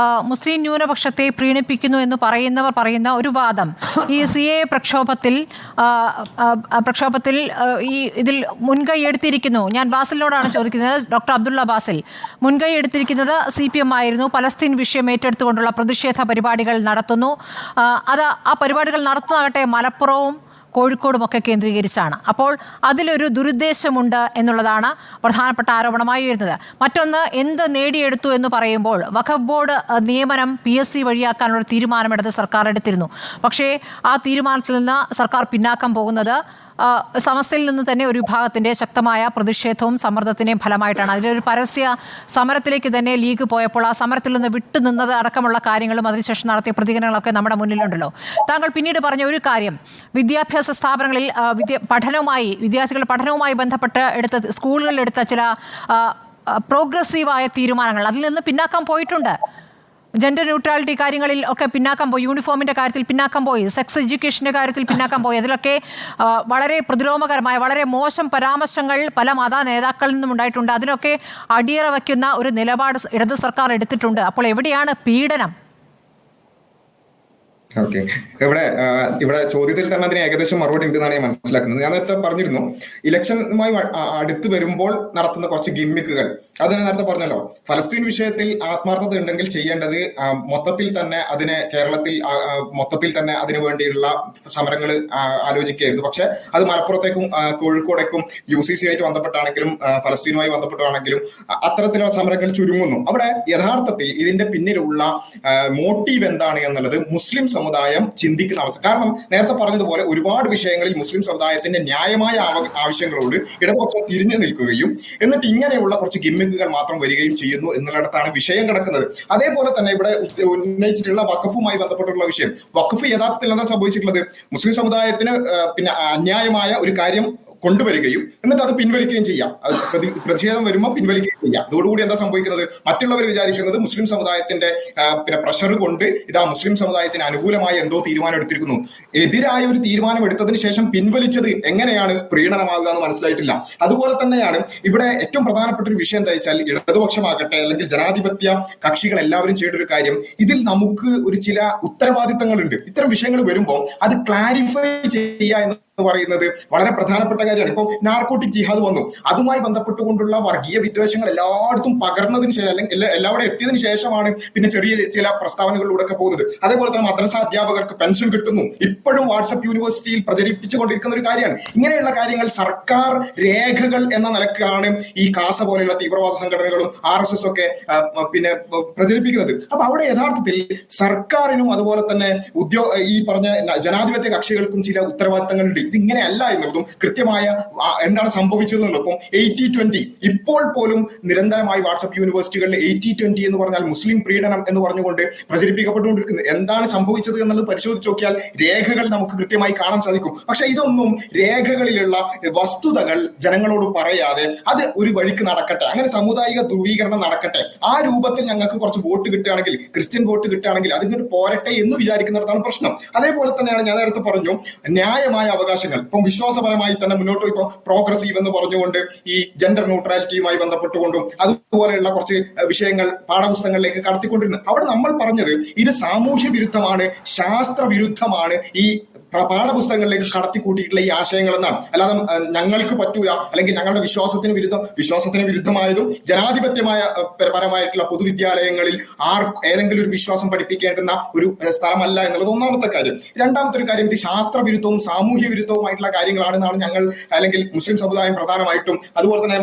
A: മുസ്ലിം ന്യൂനപക്ഷത്തെ പ്രീണിപ്പിക്കുന്നു എന്ന് പറയുന്നവർ പറയുന്ന ഒരു വാദം ഈ CAA പ്രക്ഷോഭത്തിൽ ഈ ഇതിൽ മുൻകൈ എടുത്തിരിക്കുന്നു. ഞാൻ ബാസിലിനോടാണ് ചോദിക്കുന്നത്. ഡോക്ടർ അബ്ദുള്ള ബാസിൽ, മുൻകൈ എടുത്തിരിക്കുന്നത് CPM ആയിരുന്നു. പലസ്തീൻ വിഷയം ഏറ്റെടുത്തുകൊണ്ടുള്ള പ്രതിഷേധ പരിപാടികൾ നടത്തുന്നു. ആ പരിപാടികൾ നടത്തുന്നതാകട്ടെ മലപ്പുറവും കോഴിക്കോടുമൊക്കെ കേന്ദ്രീകരിച്ചാണ്. അപ്പോൾ അതിലൊരു ദുരുദ്ദേശമുണ്ട് എന്നുള്ളതാണ് പ്രധാനപ്പെട്ട ആരോപണമായി വരുന്നത്. മറ്റൊന്ന്, എന്ത് നേടിയെടുത്തു എന്ന് പറയുമ്പോൾ വഖഫ് ബോർഡ് നിയമനം PSC വഴിയാക്കാനുള്ള തീരുമാനമെടുത്ത് സർക്കാർ എടുത്തിരുന്നു. പക്ഷേ ആ തീരുമാനത്തിൽ നിന്ന് സർക്കാർ പിന്നാക്കം പോകുന്നത് സമസ്തയിൽ നിന്ന് തന്നെ ഒരു വിഭാഗത്തിൻ്റെ ശക്തമായ പ്രതിഷേധവും സമ്മർദ്ദത്തിൻ്റെയും ഫലമായിട്ടാണ്. അതിലൊരു പരസ്യ സമരത്തിലേക്ക് തന്നെ ലീഗ് പോയപ്പോൾ ആ സമരത്തിൽ നിന്ന് വിട്ടുനിന്നത് അടക്കമുള്ള കാര്യങ്ങളും അതിനുശേഷം നടത്തിയ പ്രതികരണങ്ങളൊക്കെ നമ്മുടെ മുന്നിലുണ്ടല്ലോ. താങ്കൾ പിന്നീട് പറഞ്ഞ ഒരു കാര്യം, വിദ്യാഭ്യാസ സ്ഥാപനങ്ങളിൽ വിദ്യാർത്ഥികളുടെ പഠനവുമായി ബന്ധപ്പെട്ട് സ്കൂളുകളിൽ എടുത്ത ചില പ്രോഗ്രസീവായ തീരുമാനങ്ങൾ അതിൽ നിന്ന് പിന്നാക്കം പോയിട്ടുണ്ട്. ജെൻഡർ ന്യൂട്രാലിറ്റി കാര്യങ്ങളിൽ ഒക്കെ പിന്നാക്കം പോയി, യൂണിഫോമിൻ്റെ കാര്യത്തിൽ പിന്നാക്കം പോയി, സെക്സ് എഡ്യൂക്കേഷൻ്റെ കാര്യത്തിൽ പിന്നാക്കം പോയി. അതിലൊക്കെ വളരെ പ്രതിലോമകരമായ വളരെ മോശം പരാമർശങ്ങൾ പല മത നേതാക്കളിൽ നിന്നും ഉണ്ടായിട്ടുണ്ട്. അതിനൊക്കെ അടിയറ വയ്ക്കുന്ന ഒരു നിലപാട് ഇടത് സർക്കാർ എടുത്തിട്ടുണ്ട്. അപ്പോൾ എവിടെയാണ് പീഡനം?
B: ഓക്കെ, ഇവിടെ ചോദ്യത്തിൽ തന്നെ അതിന് ഏകദേശം മറുപടി ഉണ്ടെന്നാണ് ഞാൻ മനസ്സിലാക്കുന്നത്. ഞാൻ നേരത്തെ പറഞ്ഞിരുന്നു, ഇലക്ഷനുമായി അടുത്ത് വരുമ്പോൾ നടത്തുന്ന കുറച്ച് ഗിമ്മിക്കുകൾ, അത് നേരത്തെ പറഞ്ഞല്ലോ. ഫലസ്തീൻ വിഷയത്തിൽ ആത്മാർത്ഥത ഉണ്ടെങ്കിൽ ചെയ്യേണ്ടത് മൊത്തത്തിൽ തന്നെ കേരളത്തിൽ മൊത്തത്തിൽ തന്നെ അതിനു വേണ്ടിയുള്ള സമരങ്ങൾ ആലോചിക്കുകയായിരുന്നു. പക്ഷെ അത് മലപ്പുറത്തേക്കും കോഴിക്കോടേക്കും UCC ആയിട്ട് ബന്ധപ്പെട്ടാണെങ്കിലും ഫലസ്തീനുമായി ബന്ധപ്പെട്ടാണെങ്കിലും അത്തരത്തിലുള്ള സമരങ്ങൾ ചുരുങ്ങുന്നു. അവിടെ യഥാർത്ഥത്തിൽ ഇതിന്റെ പിന്നിലുള്ള മോട്ടീവ് എന്താണ് എന്നുള്ളത് മുസ്ലിം സമുദായം ചിന്തിക്കുന്ന അവസ്ഥ. കാരണം നേരത്തെ പറഞ്ഞതുപോലെ ഒരുപാട് വിഷയങ്ങളിൽ മുസ്ലിം സമുദായത്തിന്റെ ന്യായമായ ആവശ്യങ്ങളോട് ഇടതുപക്ഷം തിരിഞ്ഞു നിൽക്കുകയും എന്നിട്ട് ഇങ്ങനെയുള്ള കുറച്ച് ഗിമ്മിക്കുകൾ മാത്രം വരികയും ചെയ്യുന്നു എന്നുള്ളിടത്താണ് വിഷയം കിടക്കുന്നത്. അതേപോലെ തന്നെ ഇവിടെ ഉന്നയിച്ചിട്ടുള്ള വഖഫുമായി ബന്ധപ്പെട്ടുള്ള വിഷയം, വഖഫ് യഥാർത്ഥത്തിൽ എന്താ സംഭവിച്ചിട്ടുള്ളത്? മുസ്ലിം സമുദായത്തിന് അന്യായമായ ഒരു കാര്യം കൊണ്ടുവരികയും എന്നിട്ട് അത് പിൻവലിക്കുകയും ചെയ്യാം. പ്രതിഷേധം വരുമ്പോൾ പിൻവലിക്കുകയും ചെയ്യാം. അതോടുകൂടി എന്താ സംഭവിക്കുന്നത്? മറ്റുള്ളവർ വിചാരിക്കുന്നത് മുസ്ലിം സമുദായത്തിന്റെ പ്രഷർ കൊണ്ട് ഇതാ മുസ്ലിം സമുദായത്തിന് അനുകൂലമായ എന്തോ തീരുമാനം എടുത്തിരിക്കുന്നു. എതിരായ ഒരു തീരുമാനം എടുത്തതിന് ശേഷം പിൻവലിച്ചത് എങ്ങനെയാണ് പ്രീണനമാകുക എന്ന് മനസ്സിലായിട്ടില്ല. അതുപോലെ തന്നെയാണ് ഇവിടെ ഏറ്റവും പ്രധാനപ്പെട്ട ഒരു വിഷയം എന്താ വെച്ചാൽ, ഇടതുപക്ഷമാകട്ടെ അല്ലെങ്കിൽ ജനാധിപത്യ കക്ഷികൾ എല്ലാവരും ചെയ്യേണ്ട ഒരു കാര്യം, ഇതിൽ നമുക്ക് ഒരു ചില ഉത്തരവാദിത്തങ്ങളുണ്ട്. ഇത്തരം വിഷയങ്ങൾ വരുമ്പോൾ അത് ക്ലാരിഫൈ ചെയ്യുക എന്ന് പറയുന്നത് വളരെ പ്രധാനപ്പെട്ട കാര്യമാണ്. ഇപ്പോൾ നാർക്കോട്ടിക് ജിഹാദ് വന്നു, അതുമായി ബന്ധപ്പെട്ടുകൊണ്ടുള്ള വർഗീയ വിദ്വേഷങ്ങൾ എല്ലായിടത്തും പകർന്നതിന് ശേഷം അല്ലെങ്കിൽ എല്ലാവരും എത്തിയതിനു ശേഷമാണ് പിന്നെ ചെറിയ ചില പ്രസ്താവനകളിലൂടെ ഒക്കെ പോകുന്നത്. അതേപോലെ തന്നെ മദ്രസ അധ്യാപകർക്ക് പെൻഷൻ കിട്ടുന്നു, ഇപ്പോഴും വാട്സ്ആപ്പ് യൂണിവേഴ്സിറ്റിയിൽ പ്രചരിപ്പിച്ചുകൊണ്ടിരിക്കുന്ന ഒരു കാര്യമാണ്. ഇങ്ങനെയുള്ള കാര്യങ്ങൾ സർക്കാർ രേഖകൾ എന്ന നിലക്കാണ് ഈ കാസ പോലെയുള്ള തീവ്രവാദ സംഘടനകളും RSS ഒക്കെ പിന്നെ പ്രചരിപ്പിക്കുന്നത്. അപ്പൊ അവിടെ യഥാർത്ഥത്തിൽ സർക്കാരിനും അതുപോലെ തന്നെ ഈ പറഞ്ഞ ജനാധിപത്യ കക്ഷികൾക്കും ചില ഉത്തരവാദിത്തങ്ങളുണ്ട്. ഇതിങ്ങനെയല്ല എന്നുള്ളതും കൃത്യമായ എന്താണ് സംഭവിച്ചത് എന്നുള്ളതും. ഇപ്പം 80-20 ഇപ്പോൾ പോലും നിരന്തരമായി വാട്സ്ആപ്പ് യൂണിവേഴ്സിറ്റികളിൽ 80-20 എന്ന് പറഞ്ഞാൽ മുസ്ലിം പ്രീണനം എന്ന് പറഞ്ഞുകൊണ്ട് പ്രചരിപ്പിക്കപ്പെട്ടുകൊണ്ടിരിക്കുന്നത്. എന്താണ് സംഭവിച്ചത് എന്നുള്ളത് പരിശോധിച്ച് നോക്കിയാൽ രേഖകൾ നമുക്ക് കൃത്യമായി കാണാൻ സാധിക്കും. പക്ഷെ ഇതൊന്നും രേഖകളിലുള്ള വസ്തുതകൾ ജനങ്ങളോട് പറയാതെ അത് ഒരു വഴിക്ക് നടക്കട്ടെ, അങ്ങനെ സാമുദായിക ധ്രുവീകരണം നടക്കട്ടെ, ആ രൂപത്തിൽ ഞങ്ങൾക്ക് കുറച്ച് വോട്ട് കിട്ടുകയാണെങ്കിൽ, ക്രിസ്ത്യൻ വോട്ട് കിട്ടുകയാണെങ്കിൽ അതിങ്ങോട്ട് പോരട്ടെ എന്ന് വിചാരിക്കുന്നിടത്താണ് പ്രശ്നം. അതേപോലെ തന്നെയാണ് ഞാൻ നേരത്തെ പറഞ്ഞു, ന്യായമായ അവകാശങ്ങൾ ഇപ്പം വിശ്വാസപരമായി തന്നെ മുന്നോട്ട് ഇപ്പം പ്രോഗ്രസീവ് എന്ന് പറഞ്ഞുകൊണ്ട് ഈ ജെൻഡർ ന്യൂട്രാലിറ്റിയുമായി ബന്ധപ്പെട്ടുകൊണ്ടും അതുപോലെയുള്ള കുറച്ച് വിഷയങ്ങൾ പാഠപുസ്തകങ്ങളിലേക്ക് കടത്തിക്കൊണ്ടിരുന്നത്. അവിടെ നമ്മൾ പറഞ്ഞത് ഇത് സാമൂഹ്യ വിരുദ്ധമാണ്, ശാസ്ത്ര വിരുദ്ധമാണ് ഈ പാഠപുസ്തകങ്ങളിലേക്ക് കടത്തിക്കൂട്ടിയിട്ടുള്ള ഈ ആശയങ്ങൾ എന്നാണ്. അല്ലാതെ ഞങ്ങൾക്ക് പറ്റൂല അല്ലെങ്കിൽ ഞങ്ങളുടെ വിശ്വാസത്തിന് വിരുദ്ധമായതും ജനാധിപത്യമായ പരമായിട്ടുള്ള പൊതുവിദ്യാലയങ്ങളിൽ ഏതെങ്കിലും ഒരു വിശ്വാസം പഠിപ്പിക്കേണ്ടുന്ന ഒരു സ്ഥലമല്ല എന്നുള്ളത് ഒന്നാമത്തെ കാര്യം. രണ്ടാമത്തെ ഒരു കാര്യം, ഇത് ശാസ്ത്ര വിരുദ്ധവും സാമൂഹ്യ വിരുദ്ധവുമായിട്ടുള്ള കാര്യങ്ങളാണെന്നാണ് ഞങ്ങൾ അല്ലെങ്കിൽ മുസ്ലിം സമുദായം പ്രധാനമായിട്ടും അതുപോലെ തന്നെ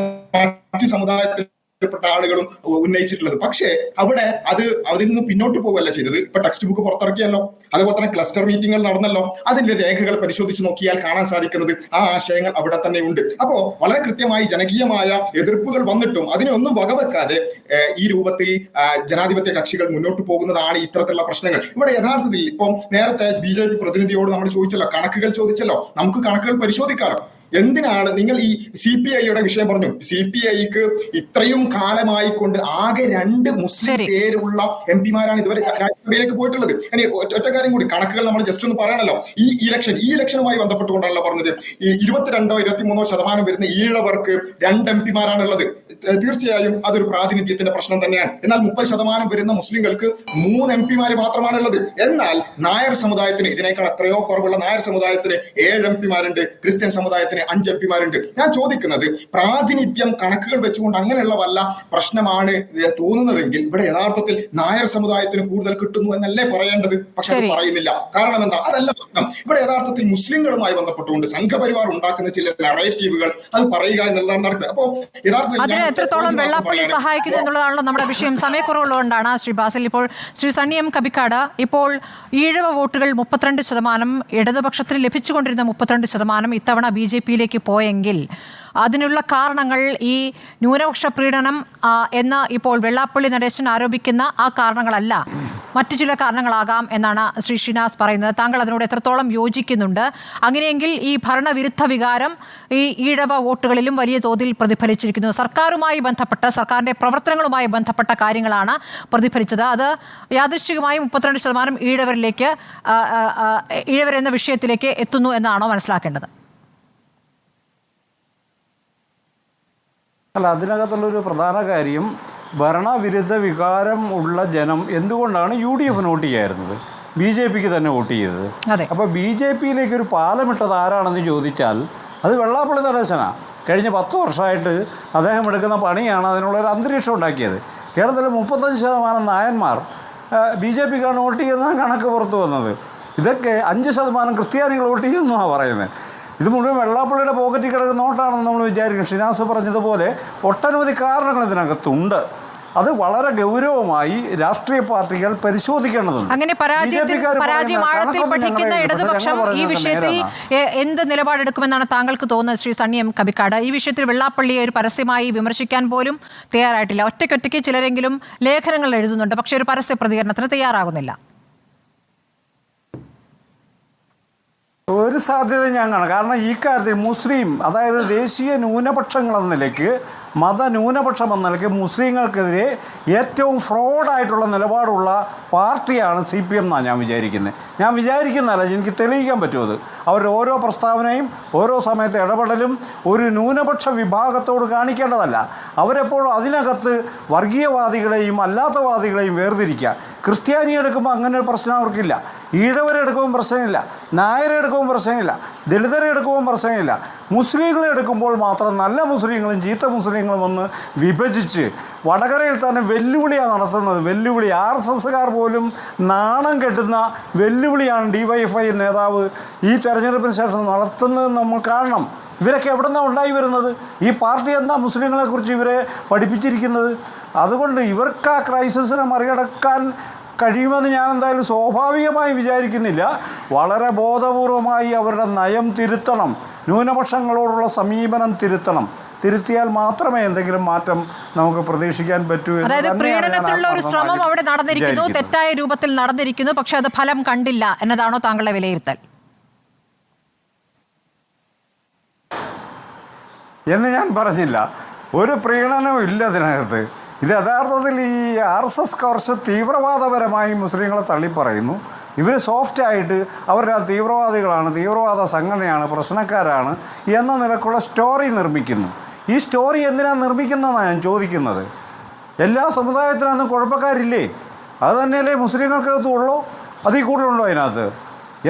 B: മറ്റ് സമുദായത്തിൽ പ്പെട്ട ആളുകളും ഉന്നയിച്ചിട്ടുള്ളത്. പക്ഷേ അവിടെ അതിൽ നിന്ന് പിന്നോട്ട് പോവുകയല്ല ചെയ്തത്. ഇപ്പൊ ടെക്സ്റ്റ് ബുക്ക് പുറത്തിറക്കിയല്ലോ, അതുപോലെ തന്നെ ക്ലസ്റ്റർ മീറ്റിംഗുകൾ നടന്നല്ലോ, അതിന്റെ രേഖകൾ പരിശോധിച്ച് നോക്കിയാൽ കാണാൻ സാധിക്കുന്നത് ആ ആശയങ്ങൾ അവിടെ തന്നെ ഉണ്ട്. അപ്പോ വളരെ കൃത്യമായി ജനകീയമായ എതിർപ്പുകൾ വന്നിട്ടും അതിനൊന്നും വകവെക്കാതെ ഈ രൂപത്തിൽ ജനാധിപത്യ കക്ഷികൾ മുന്നോട്ട് പോകുന്നതാണ് ഇത്തരത്തിലുള്ള പ്രശ്നങ്ങൾ. ഇവിടെ യഥാർത്ഥത്തിൽ ഇപ്പം നേരത്തെ BJP പ്രതിനിധിയോട് നമ്മൾ ചോദിച്ചല്ലോ, കണക്കുകൾ ചോദിച്ചല്ലോ, നമുക്ക് കണക്കുകൾ പരിശോധിക്കാറോ? എന്തിനാണ് നിങ്ങൾ ഈ CPIയുടെ വിഷയം പറഞ്ഞു? CPIക്ക് ഇത്രയും കാലമായി കൊണ്ട് ആകെ 2 മുസ്ലിം പേരുള്ള MP-മാരാണ് ഇതുവരെ രാജ്യസഭയിലേക്ക് പോയിട്ടുള്ളത്. ഇനി ഒറ്റ കാര്യം കൂടി, കണക്കുകൾ നമ്മൾ ജസ്റ്റ് ഒന്ന് പറയണല്ലോ. ഈ ഇലക്ഷനുമായി ബന്ധപ്പെട്ടുകൊണ്ടാണല്ലോ പറഞ്ഞത്. ഈ 22-23% വരുന്ന ഈഴവർക്ക് 2 MP-മാരാണുള്ളത്. തീർച്ചയായും അതൊരു പ്രാതിനിധ്യത്തിന്റെ പ്രശ്നം തന്നെയാണ്. എന്നാൽ 30% വരുന്ന മുസ്ലിങ്ങൾക്ക് 3 MP-മാര് മാത്രമാണുള്ളത്. എന്നാൽ നായർ സമുദായത്തിന് ഇതിനേക്കാൾ എത്രയോ കുറവുള്ള നായർ സമുദായത്തിന് 7 MP-മാരുണ്ട്, ക്രിസ്ത്യൻ സമുദായത്തിന് 5 MP-മാരുണ്ട്. ഞാൻ ചോദിക്കുന്നത്, പ്രാതിനിധ്യം കണക്കുകൾ വെച്ചുകൊണ്ട് അങ്ങനെയുള്ള വല്ല പ്രശ്നമാണ് തോന്നുന്നതെങ്കിൽ ഇവിടെ യഥാർത്ഥത്തിൽ നായർ സമുദായത്തിന് കൂടുതൽ കിട്ടുന്നു എന്നല്ലേ പറയേണ്ടത്? പക്ഷെ അത് പറയുന്നില്ല. കാരണം എന്താ? അതല്ല പ്രശ്നം. ഇവിടെ യഥാർത്ഥത്തിൽ മുസ്ലിങ്ങളുമായി ബന്ധപ്പെട്ടുകൊണ്ട് സംഘപരിവാർ ഉണ്ടാക്കുന്ന ചില നറേറ്റീവുകൾ അത് പറയുക എന്നുള്ളതാണ് നടക്കുന്നത്. അപ്പോ യഥാർത്ഥത്തിൽ
A: എത്രത്തോളം വെള്ളാപ്പള്ളി സഹായിക്കുന്നു എന്നുള്ളതാണല്ലോ നമ്മുടെ വിഷയം. സമയക്കുറവുള്ളതുകൊണ്ടാണ് ശ്രീ ബാസിൽ. ഇപ്പോൾ ശ്രീ സണ്ണി എം കബിക്കാട്, ഇപ്പോൾ ഈഴവ വോട്ടുകൾ 32%, ഇടതുപക്ഷത്തിന് ലഭിച്ചുകൊണ്ടിരുന്ന 32% ഇത്തവണ BJPയിലേക്ക് പോയെങ്കിൽ അതിനുള്ള കാരണങ്ങൾ ഈ ന്യൂനപക്ഷ പ്രീണനം എന്ന് ഇപ്പോൾ വെള്ളാപ്പള്ളി നടേശൻ ആരോപിക്കുന്ന ആ കാരണങ്ങളല്ല, മറ്റു ചില കാരണങ്ങളാകാം എന്നാണ് ശ്രീ ഷിനാസ് പറയുന്നത്. താങ്കൾ അതിനോട് എത്രത്തോളം യോജിക്കുന്നുണ്ട്? അങ്ങനെയെങ്കിൽ ഈ ഭരണവിരുദ്ധ വികാരം ഈ ഈഴവ വോട്ടുകളിലും വലിയ തോതിൽ പ്രതിഫലിച്ചിരിക്കുന്നു. സർക്കാരുമായി ബന്ധപ്പെട്ട, സർക്കാരിൻ്റെ പ്രവർത്തനങ്ങളുമായി ബന്ധപ്പെട്ട കാര്യങ്ങളാണ് പ്രതിഫലിച്ചത്. അത് യാദൃശ്ചികമായി 32% ഈഴവരെന്ന വിഷയത്തിലേക്ക് എത്തുന്നു എന്നാണോ മനസ്സിലാക്കേണ്ടത്?
D: അല്ല, അതിനകത്തുള്ളൊരു പ്രധാന കാര്യം, ഭരണവിരുദ്ധ വികാരം ഉള്ള ജനം എന്തുകൊണ്ടാണ് UDF വോട്ട് ചെയ്യായിരുന്നത്, BJPക്ക് തന്നെ വോട്ട് ചെയ്തത്? അപ്പോൾ BJPയിലേക്ക് ഒരു പാലമിട്ടത് ആരാണെന്ന് ചോദിച്ചാൽ അത് വെള്ളാപ്പള്ളി നടേശനാണ്. കഴിഞ്ഞ 10 വർഷമായിട്ട് അദ്ദേഹം എടുക്കുന്ന പണിയാണ് അതിനുള്ളൊരു അന്തരീക്ഷം ഉണ്ടാക്കിയത്. കേരളത്തിലെ 35% നായന്മാർ BJPക്കാണ് വോട്ട് ചെയ്യുന്ന കണക്ക് പുറത്തു വന്നത്. ഇതൊക്കെ 5% ക്രിസ്ത്യാനികൾ വോട്ട് ചെയ്യുമെന്നാണ് പറയുന്നത്. ഇത് മുഴുവൻ വെള്ളാപ്പള്ളിയുടെ പോക്കറ്റിൽ കിടക്കുന്ന നോട്ടാണെന്ന് നമ്മൾ വിചാരിക്കും. ഷിനാസ് പറഞ്ഞതുപോലെ ഒട്ടനവധി കാരണങ്ങൾ ഇതിനകത്തുണ്ട്. അത് വളരെ ഗൗരവമായി രാഷ്ട്രീയ പാർട്ടികൾ പരിശോധിക്കേണ്ടതുണ്ട്.
A: അങ്ങനെ പരാജയം ആഴത്തിൽ പഠിക്കുന്ന ഇടതുപക്ഷം ഈ വിഷയത്തിൽ എന്ത് നിലപാടെടുക്കുമെന്നാണ് താങ്കൾക്ക് തോന്നുന്നത് ശ്രീ സണ്ണി എം കബിക്കാട്? ഈ വിഷയത്തിൽ വെള്ളാപ്പള്ളിയെ ഒരു പരസ്യമായി വിമർശിക്കാൻ പോലും തയ്യാറായിട്ടില്ല. ഒറ്റയ്ക്കൊറ്റയ്ക്ക് ചിലരെങ്കിലും ലേഖനങ്ങൾ എഴുതുന്നുണ്ട്, പക്ഷേ ഒരു പരസ്യ പ്രതികരണത്തിന് തയ്യാറാകുന്നില്ല.
D: ഒരു സാധ്യത ഞാൻ കാണാം. കാരണം ഈ കാര്യത്തിൽ മുസ്ലിം, അതായത് ദേശീയ ന്യൂനപക്ഷങ്ങളെന്ന നിലയ്ക്ക്, മതന്യൂനപക്ഷം എന്ന നിലയ്ക്ക് മുസ്ലിങ്ങൾക്കെതിരെ ഏറ്റവും ഫ്രോഡായിട്ടുള്ള നിലപാടുള്ള പാർട്ടിയാണ് CPM എന്നാണ് ഞാൻ വിചാരിക്കുന്നത്. ഞാൻ വിചാരിക്കുന്നതല്ല, എനിക്ക് തെളിയിക്കാൻ പറ്റും. അത് അവരുടെ ഓരോ പ്രസ്താവനയും ഓരോ സമയത്ത് ഇടപെടലും ഒരു ന്യൂനപക്ഷ വിഭാഗത്തോട് കാണിക്കേണ്ടതല്ല. അവരെപ്പോഴും അതിനകത്ത് വർഗീയവാദികളെയും അല്ലാത്തവാദികളെയും വേർതിരിക്കുക. ക്രിസ്ത്യാനി എടുക്കുമ്പോൾ അങ്ങനെ ഒരു പ്രശ്നം അവർക്കില്ല, ഈഴവരെ എടുക്കുമ്പോൾ പ്രശ്നമില്ല, നായരെ എടുക്കുമ്പോൾ പ്രശ്നമില്ല, ദളിതരെ എടുക്കുമ്പോൾ പ്രശ്നമില്ല, മുസ്ലിങ്ങളെ എടുക്കുമ്പോൾ മാത്രം നല്ല മുസ്ലിങ്ങളും ചീത്ത മുസ്ലിങ്ങളും വന്ന് വിഭജിച്ച് വടകരയിൽ തന്നെ വെല്ലുവിളിയാണ് നടത്തുന്നത്. വെല്ലുവിളി RSSകാർ പോലും നാണം കെട്ടുന്ന വെല്ലുവിളിയാണ് DYFI നേതാവ് ഈ തെരഞ്ഞെടുപ്പിന് ശേഷം നടത്തുന്നത് നമ്മൾ കാണണം. ഇവരൊക്കെ എവിടെ നിന്നാണ് ഉണ്ടായി വരുന്നത്? ഈ പാർട്ടി എന്താ മുസ്ലിങ്ങളെക്കുറിച്ച് ഇവരെ പഠിപ്പിച്ചിരിക്കുന്നത്? അതുകൊണ്ട് ഇവർക്ക് ആ ക്രൈസിസിനെ മറികടക്കാൻ കഴിയുമെന്ന് ഞാൻ എന്തായാലും സ്വാഭാവികമായി വിചാരിക്കുന്നില്ല. വളരെ ബോധപൂർവമായി അവരുടെ നയം തിരുത്തണം, ന്യൂനപക്ഷങ്ങളോടുള്ള സമീപനം തിരുത്തിയാൽ മാത്രമേ എന്തെങ്കിലും മാറ്റം നമുക്ക് പ്രതീക്ഷിക്കാൻ പറ്റൂ.
A: അതായത് പ്രീണനത്തിലുള്ള ഒരു ശ്രമം അവിടെ നടന്നിരിക്കുന്നു, തെറ്റായ രൂപത്തിൽ നടന്നിരിക്കുന്നു, പക്ഷെ അത് ഫലം കണ്ടില്ല എന്നതാണോ താങ്കളുടെ വിലയിരുത്തൽ?
D: എന്ന് ഞാൻ പറഞ്ഞില്ല. ഒരു പ്രീണനവും ഇല്ല ഇതിനകത്ത്. ഇത് യഥാർത്ഥത്തിൽ ഈ RSS കുറച്ച് തീവ്രവാദപരമായി മുസ്ലിങ്ങളെ തള്ളിപ്പറയുന്നു. ഇവർ സോഫ്റ്റായിട്ട് അവരുടെ തീവ്രവാദികളാണ്, തീവ്രവാദ സംഘടനയാണ്, പ്രശ്നക്കാരാണ് എന്ന നിലക്കുള്ള സ്റ്റോറി നിർമ്മിക്കുന്നു. ഈ സ്റ്റോറി എന്തിനാണ് നിർമ്മിക്കുന്നതെന്നാണ് ഞാൻ ചോദിക്കുന്നത്. എല്ലാ സമുദായത്തിനൊന്നും കുഴപ്പക്കാരില്ലേ? അത് തന്നെയല്ലേ മുസ്ലിങ്ങൾക്കകത്തും ഉള്ളൂ? അതിൽ കൂടുതലുണ്ടോ അതിനകത്ത്?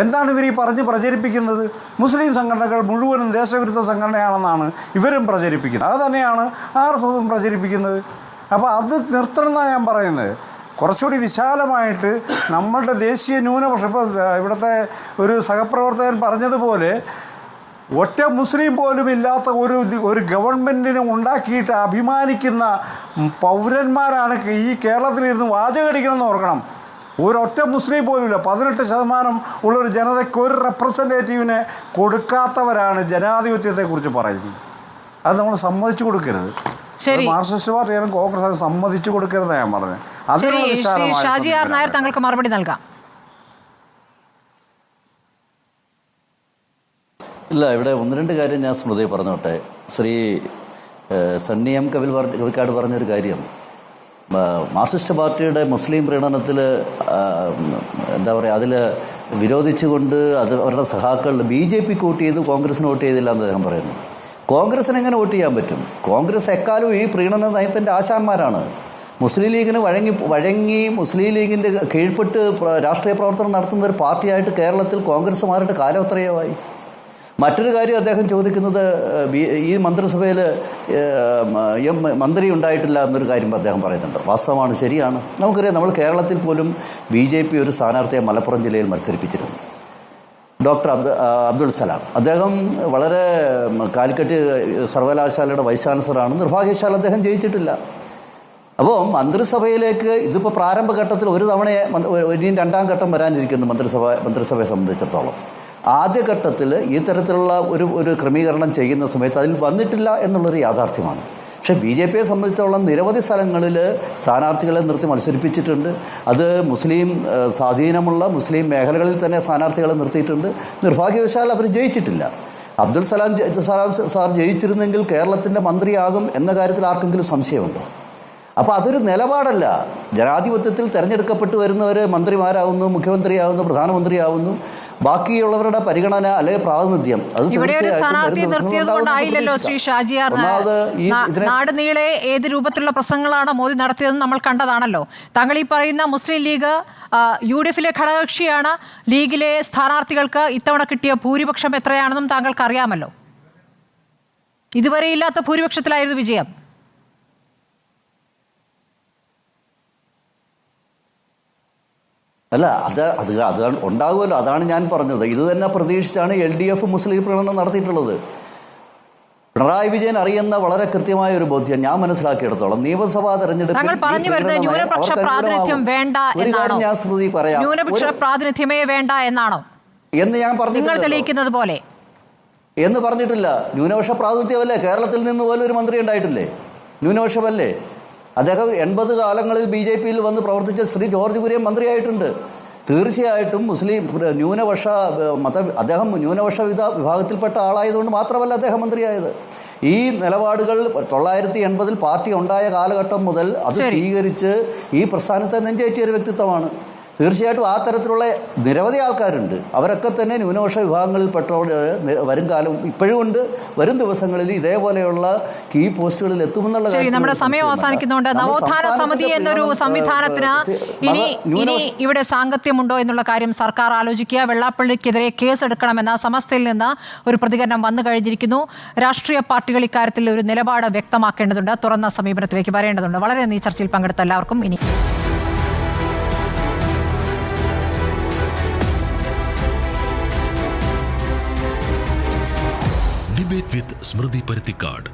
D: എന്താണ് ഇവർ ഈ പ്രചരിപ്പിക്കുന്നത്? മുസ്ലിം സംഘടനകൾ മുഴുവനും ദേശവിരുദ്ധ സംഘടനയാണെന്നാണ് ഇവരും പ്രചരിപ്പിക്കുന്നത്. അത് തന്നെയാണ് RSSും പ്രചരിപ്പിക്കുന്നത്. അപ്പോൾ അത് നിർത്തണം എന്നാണ് ഞാൻ പറയുന്നത്. കുറച്ചുകൂടി വിശാലമായിട്ട് നമ്മളുടെ ദേശീയ ന്യൂനപക്ഷം, ഇപ്പോൾ ഇവിടുത്തെ ഒരു സഹപ്രവർത്തകൻ പറഞ്ഞതുപോലെ ഒറ്റ മുസ്ലിം പോലും ഇല്ലാത്ത ഒരു ഗവൺമെൻറ്റിനെ ഉണ്ടാക്കിയിട്ട് അഭിമാനിക്കുന്ന പൗരന്മാരാണ് ഈ കേരളത്തിലിരുന്ന് വാചകടിക്കണമെന്ന് ഓർക്കണം. ഒരൊറ്റ മുസ്ലിം പോലുമില്ല. 18% ഉള്ളൊരു ജനതയ്ക്ക് ഒരു റെപ്രസെൻറ്റേറ്റീവിനെ കൊടുക്കാത്തവരാണ് ജനാധിപത്യത്തെക്കുറിച്ച് പറയുന്നത്. അത് നമ്മൾ സമ്മതിച്ചു കൊടുക്കരുത്. മാർക്സിസ്റ്റ് പാർട്ടിയാലും കോൺഗ്രസ് സമ്മതിച്ചു കൊടുക്കരുത് ഞാൻ പറഞ്ഞത്.
A: ഷാജി ആർ നായർ താങ്കൾക്ക് മറുപടി നൽകാം.
E: ഇല്ല, ഇവിടെ ഒന്ന് രണ്ട് കാര്യം ഞാൻ സ്മൃതി പറഞ്ഞോട്ടെ. ശ്രീ സണ്ണി M കവിൽക്കാട് പറഞ്ഞൊരു കാര്യം, മാർക്സിസ്റ്റ് പാർട്ടിയുടെ മുസ്ലിം പ്രീണനത്തിൽ എന്താ പറയുക, അതിൽ വിരോധിച്ചുകൊണ്ട് അത് അവരുടെ സഹാക്കൾ BJPക്ക് വോട്ട് ചെയ്ത് കോൺഗ്രസിന് വോട്ട് ചെയ്തില്ല എന്ന് അദ്ദേഹം പറയുന്നു. കോൺഗ്രസിന് എങ്ങനെ വോട്ട് ചെയ്യാൻ പറ്റും? കോൺഗ്രസ് എക്കാലവും ഈ പ്രീണന നയത്തിൻ്റെ ആശാന്മാരാണ്. മുസ്ലിം ലീഗിന് വഴങ്ങി മുസ്ലിം ലീഗിൻ്റെ കീഴ്പ്പെട്ട് രാഷ്ട്രീയ പ്രവർത്തനം നടത്തുന്ന ഒരു പാർട്ടിയായിട്ട് കേരളത്തിൽ കോൺഗ്രസ് മാറിയിട്ട് കാലം എത്രയായി? മറ്റൊരു കാര്യം അദ്ദേഹം ചോദിക്കുന്നത്, ഈ മന്ത്രിസഭയിൽ മന്ത്രി ഉണ്ടായിട്ടില്ല എന്നൊരു കാര്യം അദ്ദേഹം പറയുന്നുണ്ട്. വാസ്തവമാണ്, ശരിയാണ്. നമുക്കറിയാം, നമ്മൾ കേരളത്തിൽ പോലും BJP ഒരു സ്ഥാനാർത്ഥിയെ മലപ്പുറം ജില്ലയിൽ മത്സരിപ്പിച്ചിരുന്നു, ഡോക്ടർ അബ്ദുൾ സലാം. അദ്ദേഹം വളരെ കാലിക്കറ്റ് സർവകലാശാലയുടെ വൈസ് ചാൻസലറാണ്. നിർഭാഗ്യവശാൽ അദ്ദേഹം ജയിച്ചിട്ടില്ല. അപ്പോൾ മന്ത്രിസഭയിലേക്ക് ഇതിപ്പോൾ പ്രാരംഭഘട്ടത്തിൽ ഒരു തവണയെ ഇനിയും രണ്ടാം ഘട്ടം വരാനിരിക്കുന്നു മന്ത്രിസഭയെ സംബന്ധിച്ചിടത്തോളം. ആദ്യഘട്ടത്തിൽ ഈ തരത്തിലുള്ള ഒരു ക്രമീകരണം ചെയ്യുന്ന സമയത്ത് അതിൽ വന്നിട്ടില്ല എന്നുള്ളൊരു യാഥാർത്ഥ്യമാണ്. പക്ഷേ BJPയെ സംബന്ധിച്ചോളം നിരവധി സ്ഥലങ്ങളിൽ സ്ഥാനാർത്ഥികളെ നിർത്തി മത്സരിപ്പിച്ചിട്ടുണ്ട്. അത് മുസ്ലിം സ്വാധീനമുള്ള മുസ്ലിം മേഖലകളിൽ തന്നെ സ്ഥാനാർത്ഥികളെ നിർത്തിയിട്ടുണ്ട്. നിർഭാഗ്യവശാൽ അവർ ജയിച്ചിട്ടില്ല. അബ്ദുൾ സലാം സാർ ജയിച്ചിരുന്നെങ്കിൽ കേരളത്തിൻ്റെ മന്ത്രിയാകും എന്ന കാര്യത്തിൽ ആർക്കെങ്കിലും സംശയമുണ്ടോ? അപ്പോൾ അതൊരു നിലപാടല്ല. ജനാധിപത്യത്തിൽ തിരഞ്ഞെടുക്കപ്പെട്ടു വരുന്നവർ മന്ത്രിമാരാവുന്നു, മുഖ്യമന്ത്രിയാവുന്നു, പ്രധാനമന്ത്രിയാവുന്നു. ബാക്കിയുള്ളവരുടെ പരിഗണന അല്ലെങ്കിൽ പ്രാതിനിധ്യം അത്
A: നിർത്തിയതുകൊണ്ടായില്ലല്ലോ ശ്രീ ഷാജി ആർ നായർ. നാട് നീളെ ഏത് രൂപത്തിലുള്ള പ്രസംഗങ്ങളാണ് മോദി നടത്തിയതെന്ന് നമ്മൾ കണ്ടതാണല്ലോ. താങ്കൾ ഈ പറയുന്ന മുസ്ലിം ലീഗ് UDFിലെ ഘടകകക്ഷിയാണ്. ലീഗിലെ സ്ഥാനാർത്ഥികൾക്ക് ഇത്തവണ കിട്ടിയ ഭൂരിപക്ഷം എത്രയാണെന്നും താങ്കൾക്ക് അറിയാമല്ലോ. ഇതുവരെ ഇല്ലാത്ത ഭൂരിപക്ഷത്തിലായിരുന്നു വിജയം.
E: അല്ല, അത് ഉണ്ടാകുമല്ലോ. അതാണ് ഞാൻ പറഞ്ഞത്. ഇത് തന്നെ പ്രതീക്ഷിച്ചാണ് LDF മുസ്ലിം പ്രീണനം നടത്തിയിട്ടുള്ളത്. പിണറായി വിജയൻ അറിയുന്ന വളരെ കൃത്യമായ ഒരു ബോധ്യം ഞാൻ മനസ്സിലാക്കിയെടുത്തോളം നിയമസഭാ തെരഞ്ഞെടുപ്പിൽ ഞാൻ ശ്രുതി പറയാം എന്ന് ഞാൻ പറഞ്ഞിട്ടില്ല. എന്ന് പറഞ്ഞിട്ടില്ല. ന്യൂനപക്ഷ പ്രാതിനിധ്യമല്ലേ? കേരളത്തിൽ നിന്ന് പോലും ഒരു മന്ത്രി ഉണ്ടായിട്ടില്ലേ? ന്യൂനപക്ഷമല്ലേ? അദ്ദേഹം 80 കാലങ്ങളിൽ BJPയിൽ വന്ന് പ്രവർത്തിച്ച ശ്രീ ജോർജ് കുര്യൻ മന്ത്രിയായിട്ടുണ്ട്. തീർച്ചയായിട്ടും മുസ്ലിം അദ്ദേഹം ന്യൂനപക്ഷ വിഭാഗത്തിൽപ്പെട്ട ആളായതുകൊണ്ട് മാത്രമല്ല അദ്ദേഹം മന്ത്രിയായത്. ഈ നിലപാടുകൾ 1980 പാർട്ടി ഉണ്ടായ കാലഘട്ടം മുതൽ അത് സ്വീകരിച്ച് ഈ പ്രസ്ഥാനത്തെ നെഞ്ചേറ്റിയ ഒരു വ്യക്തിത്വമാണ്. തീർച്ചയായിട്ടും ആ തരത്തിലുള്ള നിരവധി ആൾക്കാരുണ്ട്. അവരൊക്കെ തന്നെ ന്യൂനപക്ഷ വിഭാഗങ്ങളിൽപ്പെട്ടവർ വരും കാലം ഇപ്പോഴും ഉണ്ട്. വരും ദിവസങ്ങളിൽ ഇതേപോലെയുള്ള കീ പോസ്റ്റുകളിൽ എത്തുമെന്നുള്ള
A: ശരി, നമ്മുടെ സമയം അവസാനിക്കുന്നുണ്ട്. നവോത്ഥാന സമിതി എന്നൊരു സംവിധാനത്തിന് ഇനി ഇവിടെ സാങ്കത്യമുണ്ടോ എന്നുള്ള കാര്യം സർക്കാർ ആലോചിക്കുക. വെള്ളാപ്പള്ളിക്കെതിരെ കേസെടുക്കണമെന്ന സമസ്തയിൽ നിന്ന് ഒരു പ്രതികരണം വന്നു കഴിഞ്ഞിരിക്കുന്നു. രാഷ്ട്രീയ പാർട്ടികൾ ഇക്കാര്യത്തിൽ ഒരു നിലപാട് വ്യക്തമാക്കേണ്ടതുണ്ട്, തുറന്ന സമീപനത്തിലേക്ക് വരേണ്ടതുണ്ട്. വളരെ നന്ദി ചർച്ചയിൽ പങ്കെടുത്ത എല്ലാവർക്കും. ഇനി
G: ഡിബേറ്റ് വിത്ത് സ്മൃതി പരുത്തിക്കാട്.